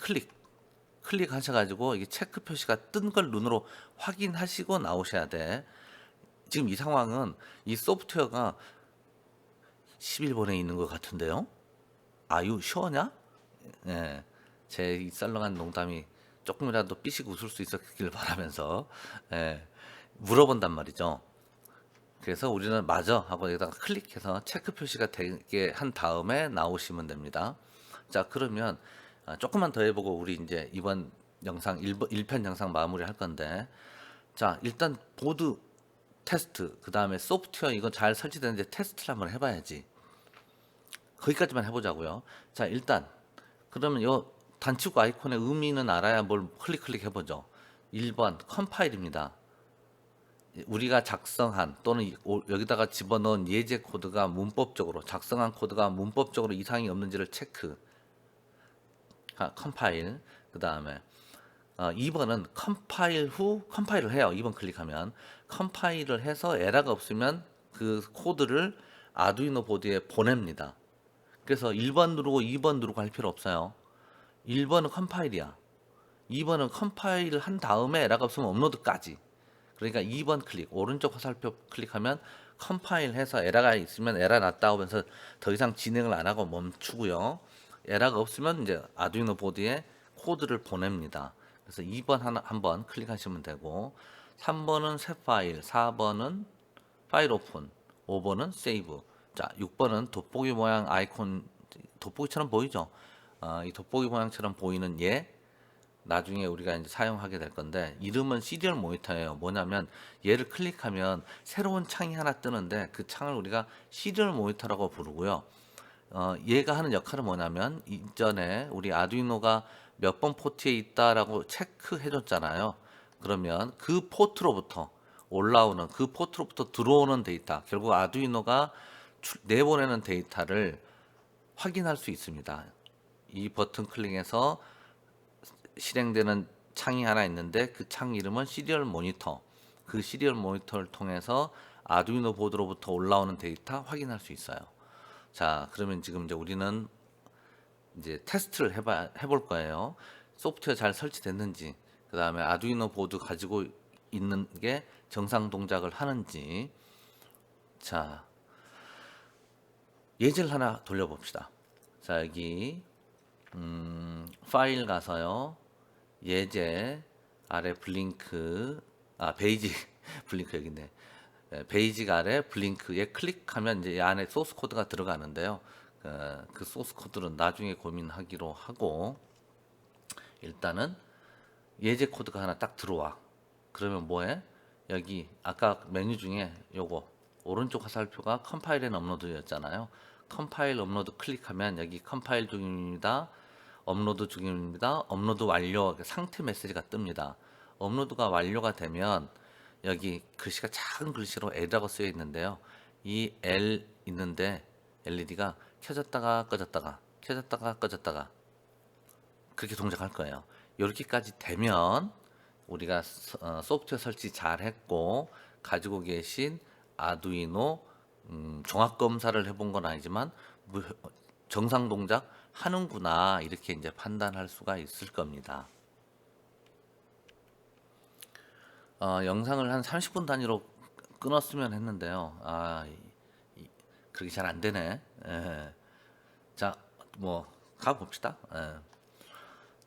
클릭하셔가지고 이게 체크 표시가 뜬 걸 눈으로 확인하시고 나오셔야 돼. 지금 이 상황은 이 소프트웨어가 11번에 있는 것 같은데요. 아유, 쉬워냐? 예. 제 이 썰렁한 농담이 조금이라도 삐식 웃을 수 있었길 바라면서 물어본단 말이죠. 그래서 우리는 맞아 하고 여기다가 클릭해서 체크 표시가 되게 한 다음에 나오시면 됩니다. 자, 그러면 조금만 더 해보고 우리 이제 이번 영상 1편 영상 마무리 할 건데, 자, 일단 보드 테스트, 그 다음에 소프트웨어 이거 잘 설치되는지 테스트를 한번 해봐야지. 거기까지만 해보자고요. 자, 일단 그러면 요 단축 아이콘의 의미는 알아야 뭘 클릭 해보죠. 1번 컴파일입니다. 우리가 작성한 또는 여기다가 집어넣은 예제 코드가 문법적으로 작성한 코드가 문법적으로 이상이 없는지를 체크. 컴파일. 그 다음에 2번은 컴파일 후 컴파일을 해요. 2번 클릭하면 컴파일을 해서 에러가 없으면 그 코드를 아두이노 보드에 보냅니다. 그래서 1번 누르고 2번 누르고 할 필요 없어요. 1번은 컴파일이야. 2번은 컴파일을 한 다음에 에러가 없으면 업로드까지. 그러니까 2번 클릭, 오른쪽 화살표 클릭하면 컴파일해서 에러가 있으면 에러 났다 하면서 더 이상 진행을 안 하고 멈추고요. 에러가 없으면 이제 아두이노 보드에 코드를 보냅니다. 그래서 2번 한번 클릭하시면 되고, 3번은 새 파일, 4번은 파일 오픈, 5번은 세이브. 자, 6번은 돋보기 모양 아이콘, 돋보기처럼 보이죠? 이 돋보기 모양처럼 보이는 나중에 우리가 이제 사용하게 될 건데 이름은 시리얼 모니터예요. 뭐냐면 얘를 클릭하면 새로운 창이 하나 뜨는데 그 창을 우리가 시리얼 모니터라고 부르고요. 얘가 하는 역할은 뭐냐면 이전에 우리 아두이노가 몇 번 포트에 있다라고 체크해 줬잖아요. 그러면 그 포트로부터 올라오는 그 포트로부터 들어오는 데이터, 결국 아두이노가 내보내는 데이터를 확인할 수 있습니다. 이 버튼 클릭해서 실행되는 창이 하나 있는데 그 창 이름은 시리얼 모니터. 그 시리얼 모니터를 통해서 아두이노 보드로부터 올라오는 데이터 확인할 수 있어요. 자, 그러면 지금 이제 우리는 이제 테스트를 해볼 거예요. 소프트웨어 잘 설치됐는지, 그 다음에 아두이노 보드 가지고 있는 게 정상 동작을 하는지. 자, 예제를 하나 돌려봅시다. 자, 여기 파일 가서요. 예제 아래 블링크, 베이직 블링크 여기 있네. 베이직 아래 블링크에 클릭하면 이제 이 안에 소스 코드가 들어가는데요. 그 소스 코드는 나중에 고민하기로 하고, 일단은 예제 코드가 하나 딱 들어와. 그러면 뭐해? 여기 아까 메뉴 중에 요거 오른쪽 화살표가 컴파일 앤 업로드였잖아요. 컴파일 업로드 클릭하면 여기 컴파일 중입니다. 업로드 중입니다. 업로드 완료 상태 메시지가 뜹니다. 업로드가 완료가 되면 여기 글씨가 작은 글씨로 L이라고 쓰여 있는데요. 이 L 있는데 LED가 켜졌다가 꺼졌다가 켜졌다가 꺼졌다가 그렇게 동작할 거예요. 이렇게까지 되면 우리가 소프트웨어 설치 잘 했고 가지고 계신 아두이노 종합 검사를 해본 건 아니지만 정상 동작 하는구나 이렇게 이제 판단할 수가 있을 겁니다. 영상을 한 30분 단위로 끊었으면 했는데요. 그렇게 잘 안 되네. 예. 자, 뭐 가봅시다. 예.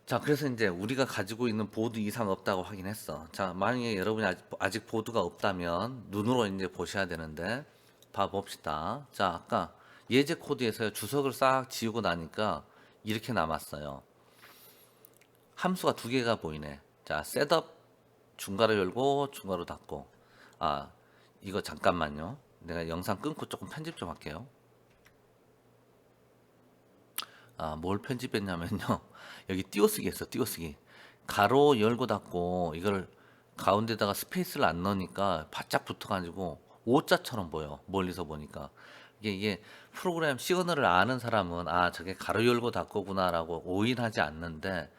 자, 그래서 이제 우리가 가지고 있는 보드 이상 없다고 확인했어. 자, 만약에 여러분이 아직 보드가 없다면 눈으로 이제 보셔야 되는데 봐봅시다. 자, 아까 예제 코드에서 주석을 싹 지우고 나니까 이렇게 남았어요. 함수가 두 개가 보이네. 자, 셋업 중괄호 열고 중괄호 닫고. 이거 잠깐만요. 내가 영상 끊고 조금 편집 좀 할게요. 뭘 편집했냐면요. 여기 띄어쓰기 했어, 띄어쓰기. 가로 열고 닫고 이걸 가운데다가 스페이스를 안 넣으니까 바짝 붙어가지고 오자처럼 보여. 멀리서 보니까. 이게 프로그램 시그널을 아는 사람은 저게 가로 열고 닫고구나라고 오인하지 않는데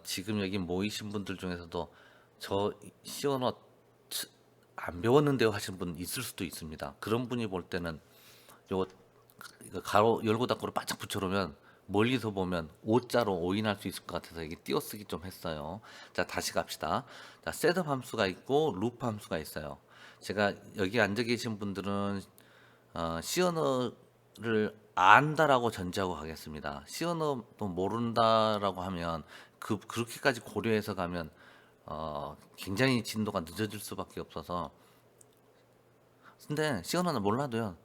지금 여기 모이신 분들 중에서도 저 시언어 안 배웠는데요 하신 분 있을 수도 있습니다. 그런 분이 볼 때는 요거 이거 가로 열고 닫고를 바짝 붙여놓으면 멀리서 보면 오자로 오인할 수 있을 것 같아서 이게 띄어쓰기 좀 했어요. 자, 다시 갑시다. 자, 셋업 함수가 있고 루프 함수가 있어요. 제가 여기 앉아 계신 분들은 시언어를 안다라고 전제하고 가겠습니다. 시언어도 모른다라고 하면 그렇게까지 고려해서 가면 굉장히 진도가 늦어질 수밖에 없어서. 근데 시언어는 몰라도요.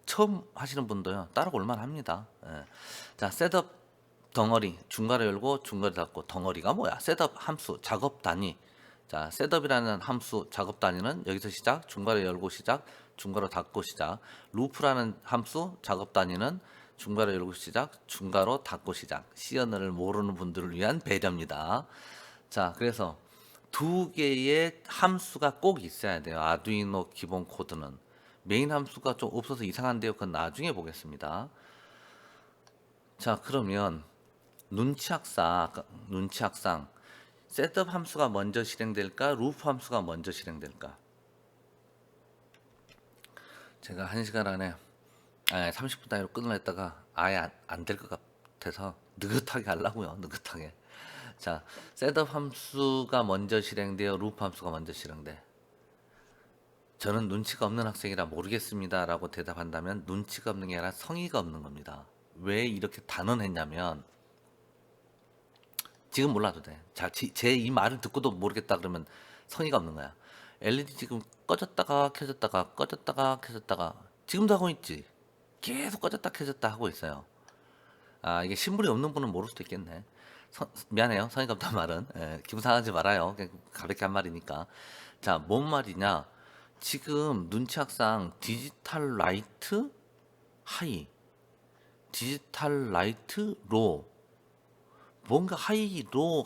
처음 하시는 분도요. 따라올 만합니다. 예. 자, 셋업 덩어리 중괄호 열고 중괄호 닫고. 덩어리가 뭐야? 셋업 함수 작업 단위. 자, 셋업이라는 함수 작업 단위는 여기서 시작, 중괄호 열고 시작, 중괄호 닫고 시작. 루프라는 함수 작업 단위는 중괄호 열고 시작, 중괄호 닫고 시작. 시언어를 모르는 분들을 위한 배려입니다. 자, 그래서 두 개의 함수가 꼭 있어야 돼요. 아두이노 기본 코드는. 메인 함수가 좀 없어서 이상한데요. 그건 나중에 보겠습니다. 자, 그러면 눈치학상 셋업 함수가 먼저 실행될까? 루프 함수가 먼저 실행될까? 제가 1시간 안에 30분 단위로 끊으려 했다가 아예 안 될 것 같아서 느긋하게 하려고요. 느긋하게. 자, 셋업 함수가 먼저 실행돼요? 루프 함수가 먼저 실행돼? 저는 눈치가 없는 학생이라 모르겠습니다 라고 대답한다면 눈치가 없는 게 아니라 성의가 없는 겁니다. 왜 이렇게 단언했냐면 지금 몰라도 돼. 자, 제 이 말을 듣고도 모르겠다 그러면 성의가 없는 거야. LED 지금 꺼졌다가 켜졌다가 꺼졌다가 켜졌다가 지금도 하고 있지. 계속 꺼졌다 켜졌다 하고 있어요. 이게 신분이 없는 분은 모를 수도 있겠네. 미안해요. 성의 없단 말은. 기분 상하지 말아요. 그냥 가볍게 한 말이니까. 자, 뭔 말이냐? 지금 눈치학상 디지털 라이트 하이, 디지털 라이트 로, 뭔가 하이로,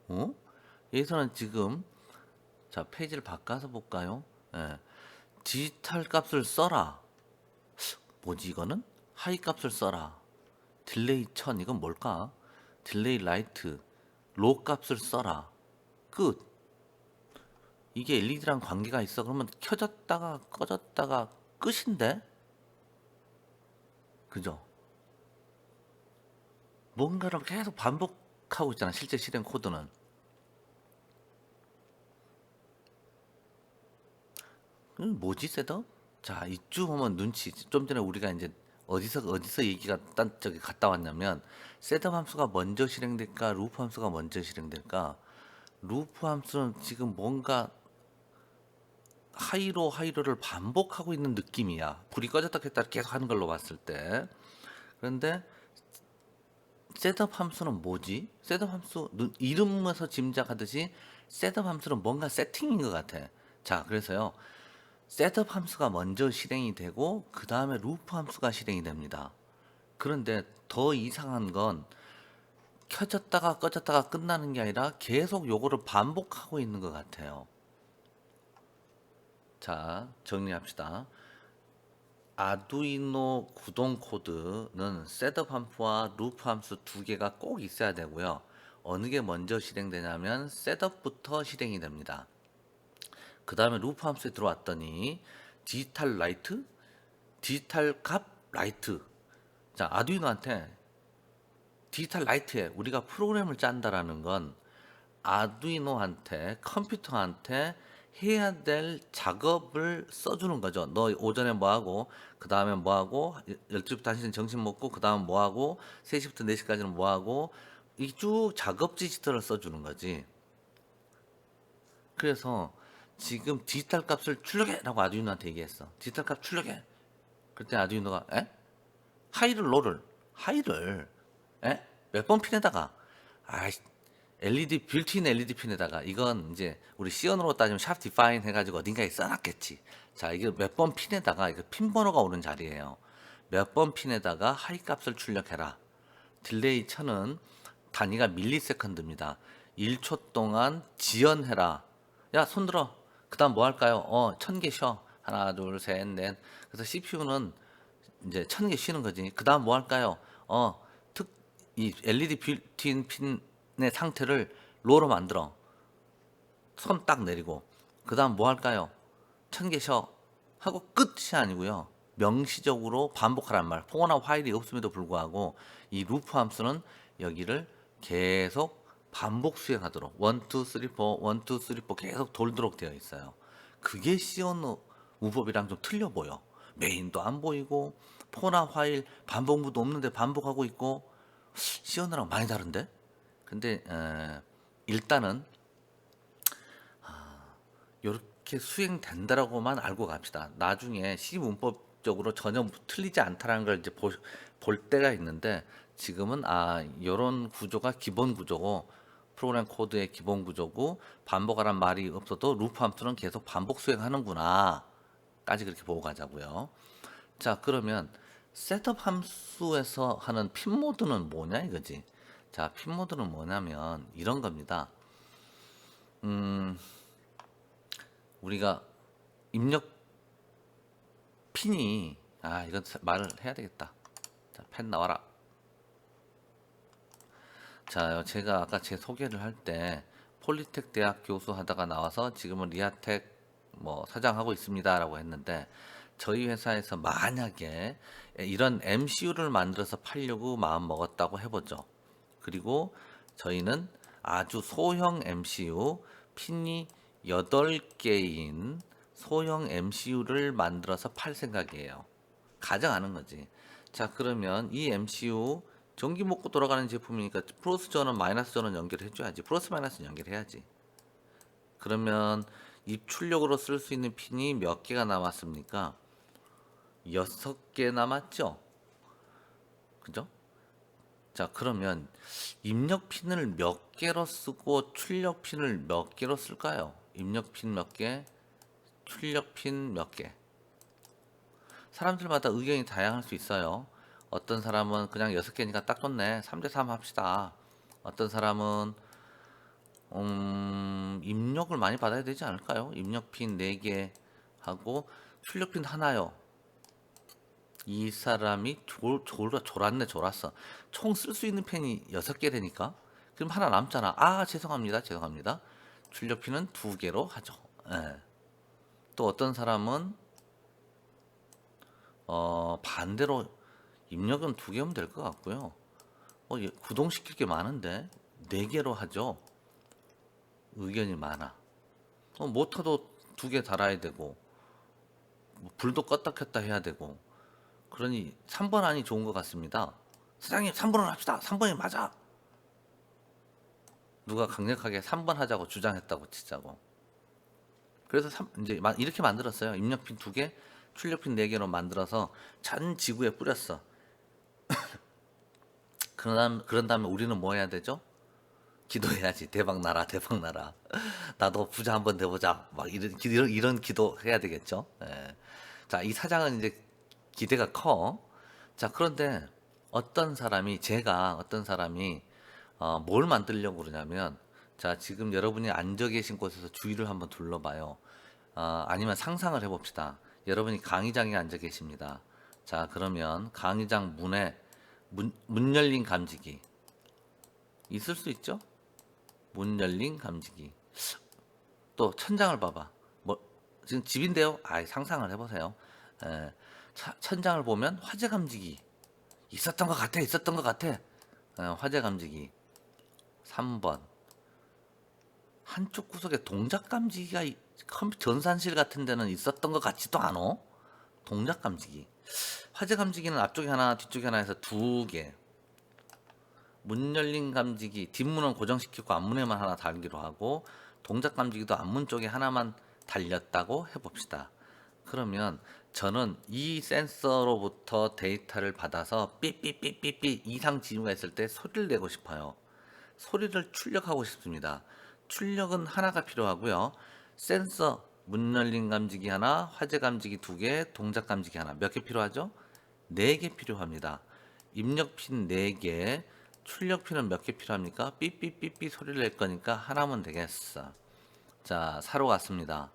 어? 여기서는 지금 자 페이지를 바꿔서 볼까요? 예. 디지털 값을 써라. 뭐지 이거는? 하이 값을 써라. 딜레이 1000 이건 뭘까? 딜레이 라이트 로 값을 써라. 끝. 이게 LED랑 관계가 있어? 그러면 켜졌다가 꺼졌다가 끝인데? 그죠? 뭔가를 계속 반복하고 있잖아. 실제 실행 코드는. 뭐지 셋업? 자, 이쯤 보면 눈치. 좀 전에 우리가 이제 어디서 얘기가 딴 저기 갔다 왔냐면 셋업 함수가 먼저 실행될까, 루프 함수가 먼저 실행될까? 루프 함수는 지금 뭔가 하이로를 반복하고 있는 느낌이야. 불이 꺼졌다 켰다 계속 하는 걸로 봤을 때. 그런데 셋업 함수는 뭐지? 셋업 함수 이름에서 짐작하듯이 셋업 함수는 뭔가 세팅인 것 같아. 자, 그래서요. 셋업 함수가 먼저 실행이 되고 그 다음에 루프 함수가 실행이 됩니다. 그런데 더 이상한 건 켜졌다가 꺼졌다가 끝나는 게 아니라 계속 요거를 반복하고 있는 것 같아요. 자, 정리합시다. 아두이노 구동 코드는 셋업 함수와 루프 함수 두 개가 꼭 있어야 되고요. 어느 게 먼저 실행되냐면 셋업부터 실행이 됩니다. 그 다음에 루프 함수에 들어왔더니 디지털 라이트, 디지털 값 라이트. 자, 아두이노한테 디지털 라이트에 우리가 프로그램을 짠다라는 건 아두이노한테 컴퓨터한테 해야 될 작업을 써주는 거죠. 너 오전에 뭐 하고 그 다음에 뭐 하고 12시부터 1시는 점심 먹고 그 다음 뭐 하고 3시부터 4시까지는 뭐 하고 이 쭉 작업 지시들을 써주는 거지. 그래서 지금 디지털 값을 출력해라고 아두이노한테 얘기했어. 디지털 값 출력해. 그때 아두이노가 에? 하이를 에? 몇 번 핀에다가 아이 LED 빌트인 LED 핀에다가 이건 이제 우리 시언으로 따지면 샵 디파인 해가지고 어딘가에 써놨겠지. 자, 이게 몇 번 핀에다가 이거 핀 번호가 오는 자리예요. 몇 번 핀에다가 하이 값을 출력해라. 딜레이 1000은 단위가 밀리세컨드입니다. 1초 동안 지연해라. 야, 손 들어. 그다음 뭐 할까요? 1000개 쉬어. 하나, 둘, 셋, 넷. 그래서 CPU는 이제 1000개 쉬는 거지. 그다음 뭐 할까요? 이 LED 빌트인 핀의 상태를 로로 만들어. 손 딱 내리고. 그다음 뭐 할까요? 1000개 쉬어. 하고 끝이 아니고요. 명시적으로 반복하란 말. 포나 화일이 없음에도 불구하고 이 루프 함수는 여기를 계속 반복 수행하도록 1, 2, 3, 4, 1, 2, 3, 4 계속 돌도록 되어 있어요. 그게 시온 우법이랑 좀 틀려 보여. 메인도 안 보이고 포나 화일 반복무도 없는데 반복하고 있고 시온이랑 많이 다른데? 근데 일단은 이렇게 수행된다라고만 알고 갑시다. 나중에 C 문법적으로 전혀 틀리지 않다라는 걸 이제 볼 때가 있는데 지금은 이런 구조가 기본 구조고 프로그램 코드의 기본 구조고 반복하란 말이 없어도 루프 함수는 계속 반복 수행하는구나 까지 그렇게 보고 가자고요. 자, 그러면 셋업 함수에서 하는 핀 모드는 뭐냐 이거지. 자, 핀 모드는 뭐냐면 이런 겁니다. 우리가 입력 핀이 이건 말을 해야 되겠다. 자, 펜 나와라. 자, 제가 아까 제 소개를 할 때 폴리텍 대학 교수 하다가 나와서 지금은 리아텍 뭐 사장하고 있습니다라고 했는데 저희 회사에서 만약에 이런 MCU를 만들어서 팔려고 마음 먹었다고 해보죠. 그리고 저희는 아주 소형 MCU 핀이 8개인 소형 MCU를 만들어서 팔 생각이에요. 가정하는 거지. 자, 그러면 이 MCU 전기 먹고 돌아가는 제품이니까 플러스 전원 마이너스 전원 연결해줘야지. 플러스 마이너스 연결해야지. 그러면 입출력으로 쓸 수 있는 핀이 몇 개가 남았습니까? 6개 남았죠? 그죠? 자, 그러면 입력 핀을 몇 개로 쓰고 출력 핀을 몇 개로 쓸까요? 입력 핀 몇 개, 출력 핀 몇 개. 사람들마다 의견이 다양할 수 있어요. 어떤 사람은 그냥 6개니까 딱 좋네. 3대3 합시다. 어떤 사람은 입력을 많이 받아야 되지 않을까요? 입력 핀 4개 하고 출력 핀 하나요. 이 사람이 졸았네 졸았어. 총 쓸 수 있는 펜이 6개 되니까 그럼 하나 남잖아. 아, 죄송합니다 죄송합니다. 출력 핀은 2개로 하죠. 예. 또 어떤 사람은 반대로 입력은 2개면 될 것 같고요. 구동시킬 게 많은데 4개로 하죠. 의견이 많아. 모터도 2개 달아야 되고 불도 껐다 켰다 해야 되고, 그러니 3번 안이 좋은 것 같습니다. 사장님 3번을 합시다. 3번이 맞아. 누가 강력하게 3번 하자고 주장했다고 치자고. 그래서 이제 이렇게 만들었어요. 입력핀 2개, 출력핀 4개로 만들어서 전 지구에 뿌렸어. 그런 다음에 우리는 뭐 해야 되죠? 기도해야지. 대박 나라, 대박 나라. 나도 부자 한번 돼보자. 막 이런 기도 해야 되겠죠. 예. 자, 이 사장은 이제 기대가 커. 자, 그런데 어떤 사람이 뭘 만들려고 그러냐면, 자, 지금 여러분이 앉아 계신 곳에서 주위를 한번 둘러봐요. 아니면 상상을 해봅시다. 여러분이 강의장에 앉아 계십니다. 자, 그러면 강의장 문에 문 열린 감지기 있을 수 있죠? 문 열린 감지기. 또 천장을 봐봐. 뭐 지금 집인데요. 상상을 해보세요. 에, 천장을 보면 화재 감지기 있었던 것 같아. 있었던 것 같아. 화재 감지기. 3번. 한쪽 구석에 동작 감지기가 컴퓨터 전산실 같은 데는 있었던 것 같지도 않아. 동작 감지기. 화재 감지기는 앞쪽에 하나, 뒤쪽에 하나 해서 2개. 문 열린 감지기, 뒷문은 고정시키고 앞문에만 하나 달기로 하고, 동작 감지기도 앞문 쪽에 하나만 달렸다고 해봅시다. 그러면 저는 이 센서로부터 데이터를 받아서 삐삐삐삐삐 이상 징후가 있을 때 소리를 내고 싶어요. 소리를 출력하고 싶습니다. 출력은 하나가 필요하고요. 센서, 문 열린 감지기 하나, 화재 감지기 2개, 동작 감지기 하나. 몇 개 필요하죠? 4개 필요합니다. 입력 핀 4개, 출력 핀은 몇 개 필요합니까? 삐삐삐삐 소리를 낼 거니까 하나면 되겠어. 자, 사로 갔습니다.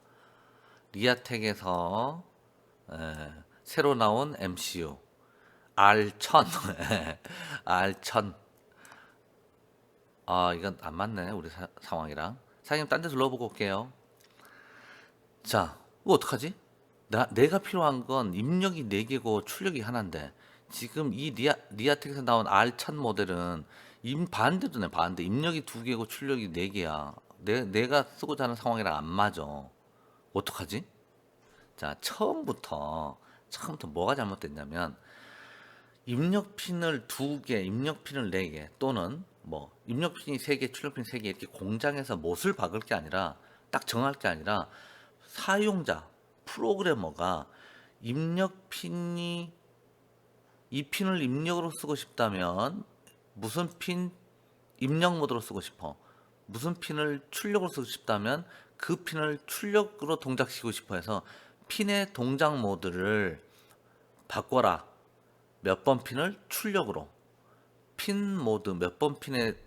리아텍에서 새로 나온 MCU R1000 R1000. 이건 안 맞네 우리 상황이랑. 사장님 딴 데 둘러보고 올게요. 자, 이거 어떡하지? 내가 필요한 건 입력이 4개고 출력이 하나인데, 지금 이 리아텍에서 나온 R1000 모델은 반대도네. 반대. 입력이 2개고 출력이 4개야. 내가 쓰고자 하는 상황이랑 안 맞아. 어떡하지? 자, 처음부터 뭐가 잘못됐냐면, 입력핀을 2개, 입력핀을 4개, 또는 뭐 입력핀이 3개, 출력핀 3개 이렇게 공장에서 못을 박을 게 아니라, 딱 정할 게 아니라, 사용자, 프로그래머가 이 핀을 입력으로 쓰고 싶다면 무슨 핀 입력 모드로 쓰고 싶어. 무슨 핀을 출력으로 쓰고 싶다면 그 핀을 출력으로 동작시키고 싶어 해서 핀의 동작 모드를 바꿔라. 몇 번 핀을 출력으로. 핀 모드 몇 번 핀의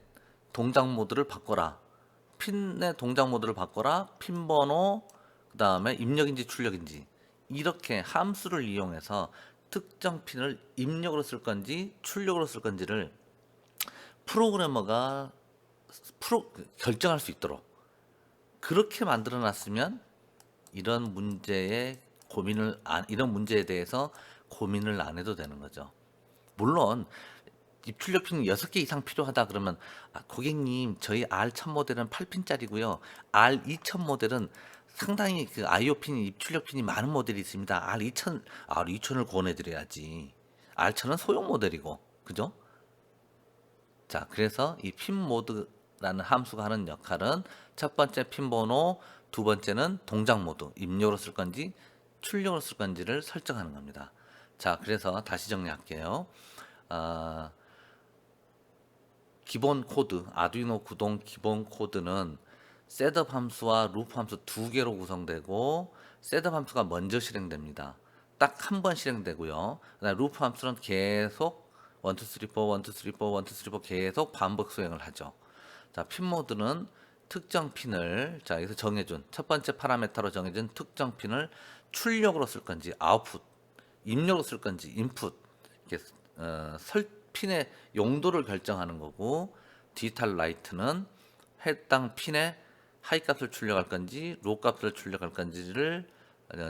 동작 모드를 바꿔라. 핀의 동작 모드를 바꿔라. 핀 번호, 그 다음에 입력인지 출력인지, 이렇게 함수를 이용해서 특정 핀을 입력으로 쓸 건지 출력으로 쓸 건지를 프로그래머가 결정할 수 있도록 그렇게 만들어 놨으면 이런 문제에 대해서 고민을 안 해도 되는 거죠. 물론 입출력 핀 6개 이상 필요하다 그러면, 고객님 저희 R1000 모델은 8핀짜리고요. R2000 모델은 상당히 그 IO 핀, 입출력 핀이 많은 모델이 있습니다. R2000을 권해드려야지. R1000은 소형 모델이고, 그죠? 자, 그래서 이 핀 모드라는 함수가 하는 역할은, 첫 번째 핀 번호, 두 번째는 동작 모드, 입력으로 쓸 건지 출력으로 쓸 건지를 설정하는 겁니다. 자, 그래서 다시 정리할게요. 기본 코드, 아두이노 구동 기본 코드는 셋업 함수와 루프 함수 두 개로 구성되고, 셋업 함수가 먼저 실행됩니다. 딱 한 번 실행되고요. 그다음에 루프 함수는 계속 1, 2, 3, 4, 1, 2, 3, 4, 1, 2, 3, 4 계속 반복 수행을 하죠. 자, 핀 모드는 특정 핀을, 자, 여기서 정해준 첫 번째 파라메타로 정해준 특정 핀을 출력으로 쓸 건지 아웃풋, 입력으로 쓸 건지 인풋, 이렇게 핀의 용도를 결정하는 거고, 디지털 라이트는 해당 핀에 하이 값을 출력할 건지 로우 값을 출력할 건지를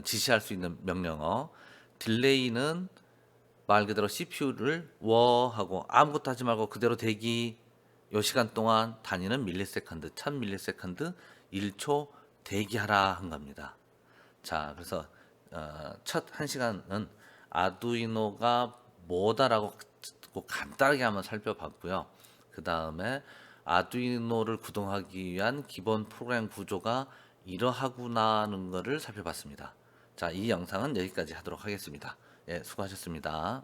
지시할 수 있는 명령어. 딜레이는 말 그대로 CPU를 하고 아무것도 하지 말고 그대로 대기, 요 시간 동안 단위는 밀리세컨드, 1000밀리세컨드 1초 대기하라 한 겁니다. 자, 그래서 첫 1시간은 아두이노가 뭐다라고 간단하게 한번 살펴봤고요. 그 다음에 아두이노를 구동하기 위한 기본 프로그램 구조가 이러하구나는 것을 살펴봤습니다. 자, 이 영상은 여기까지 하도록 하겠습니다. 예, 수고하셨습니다.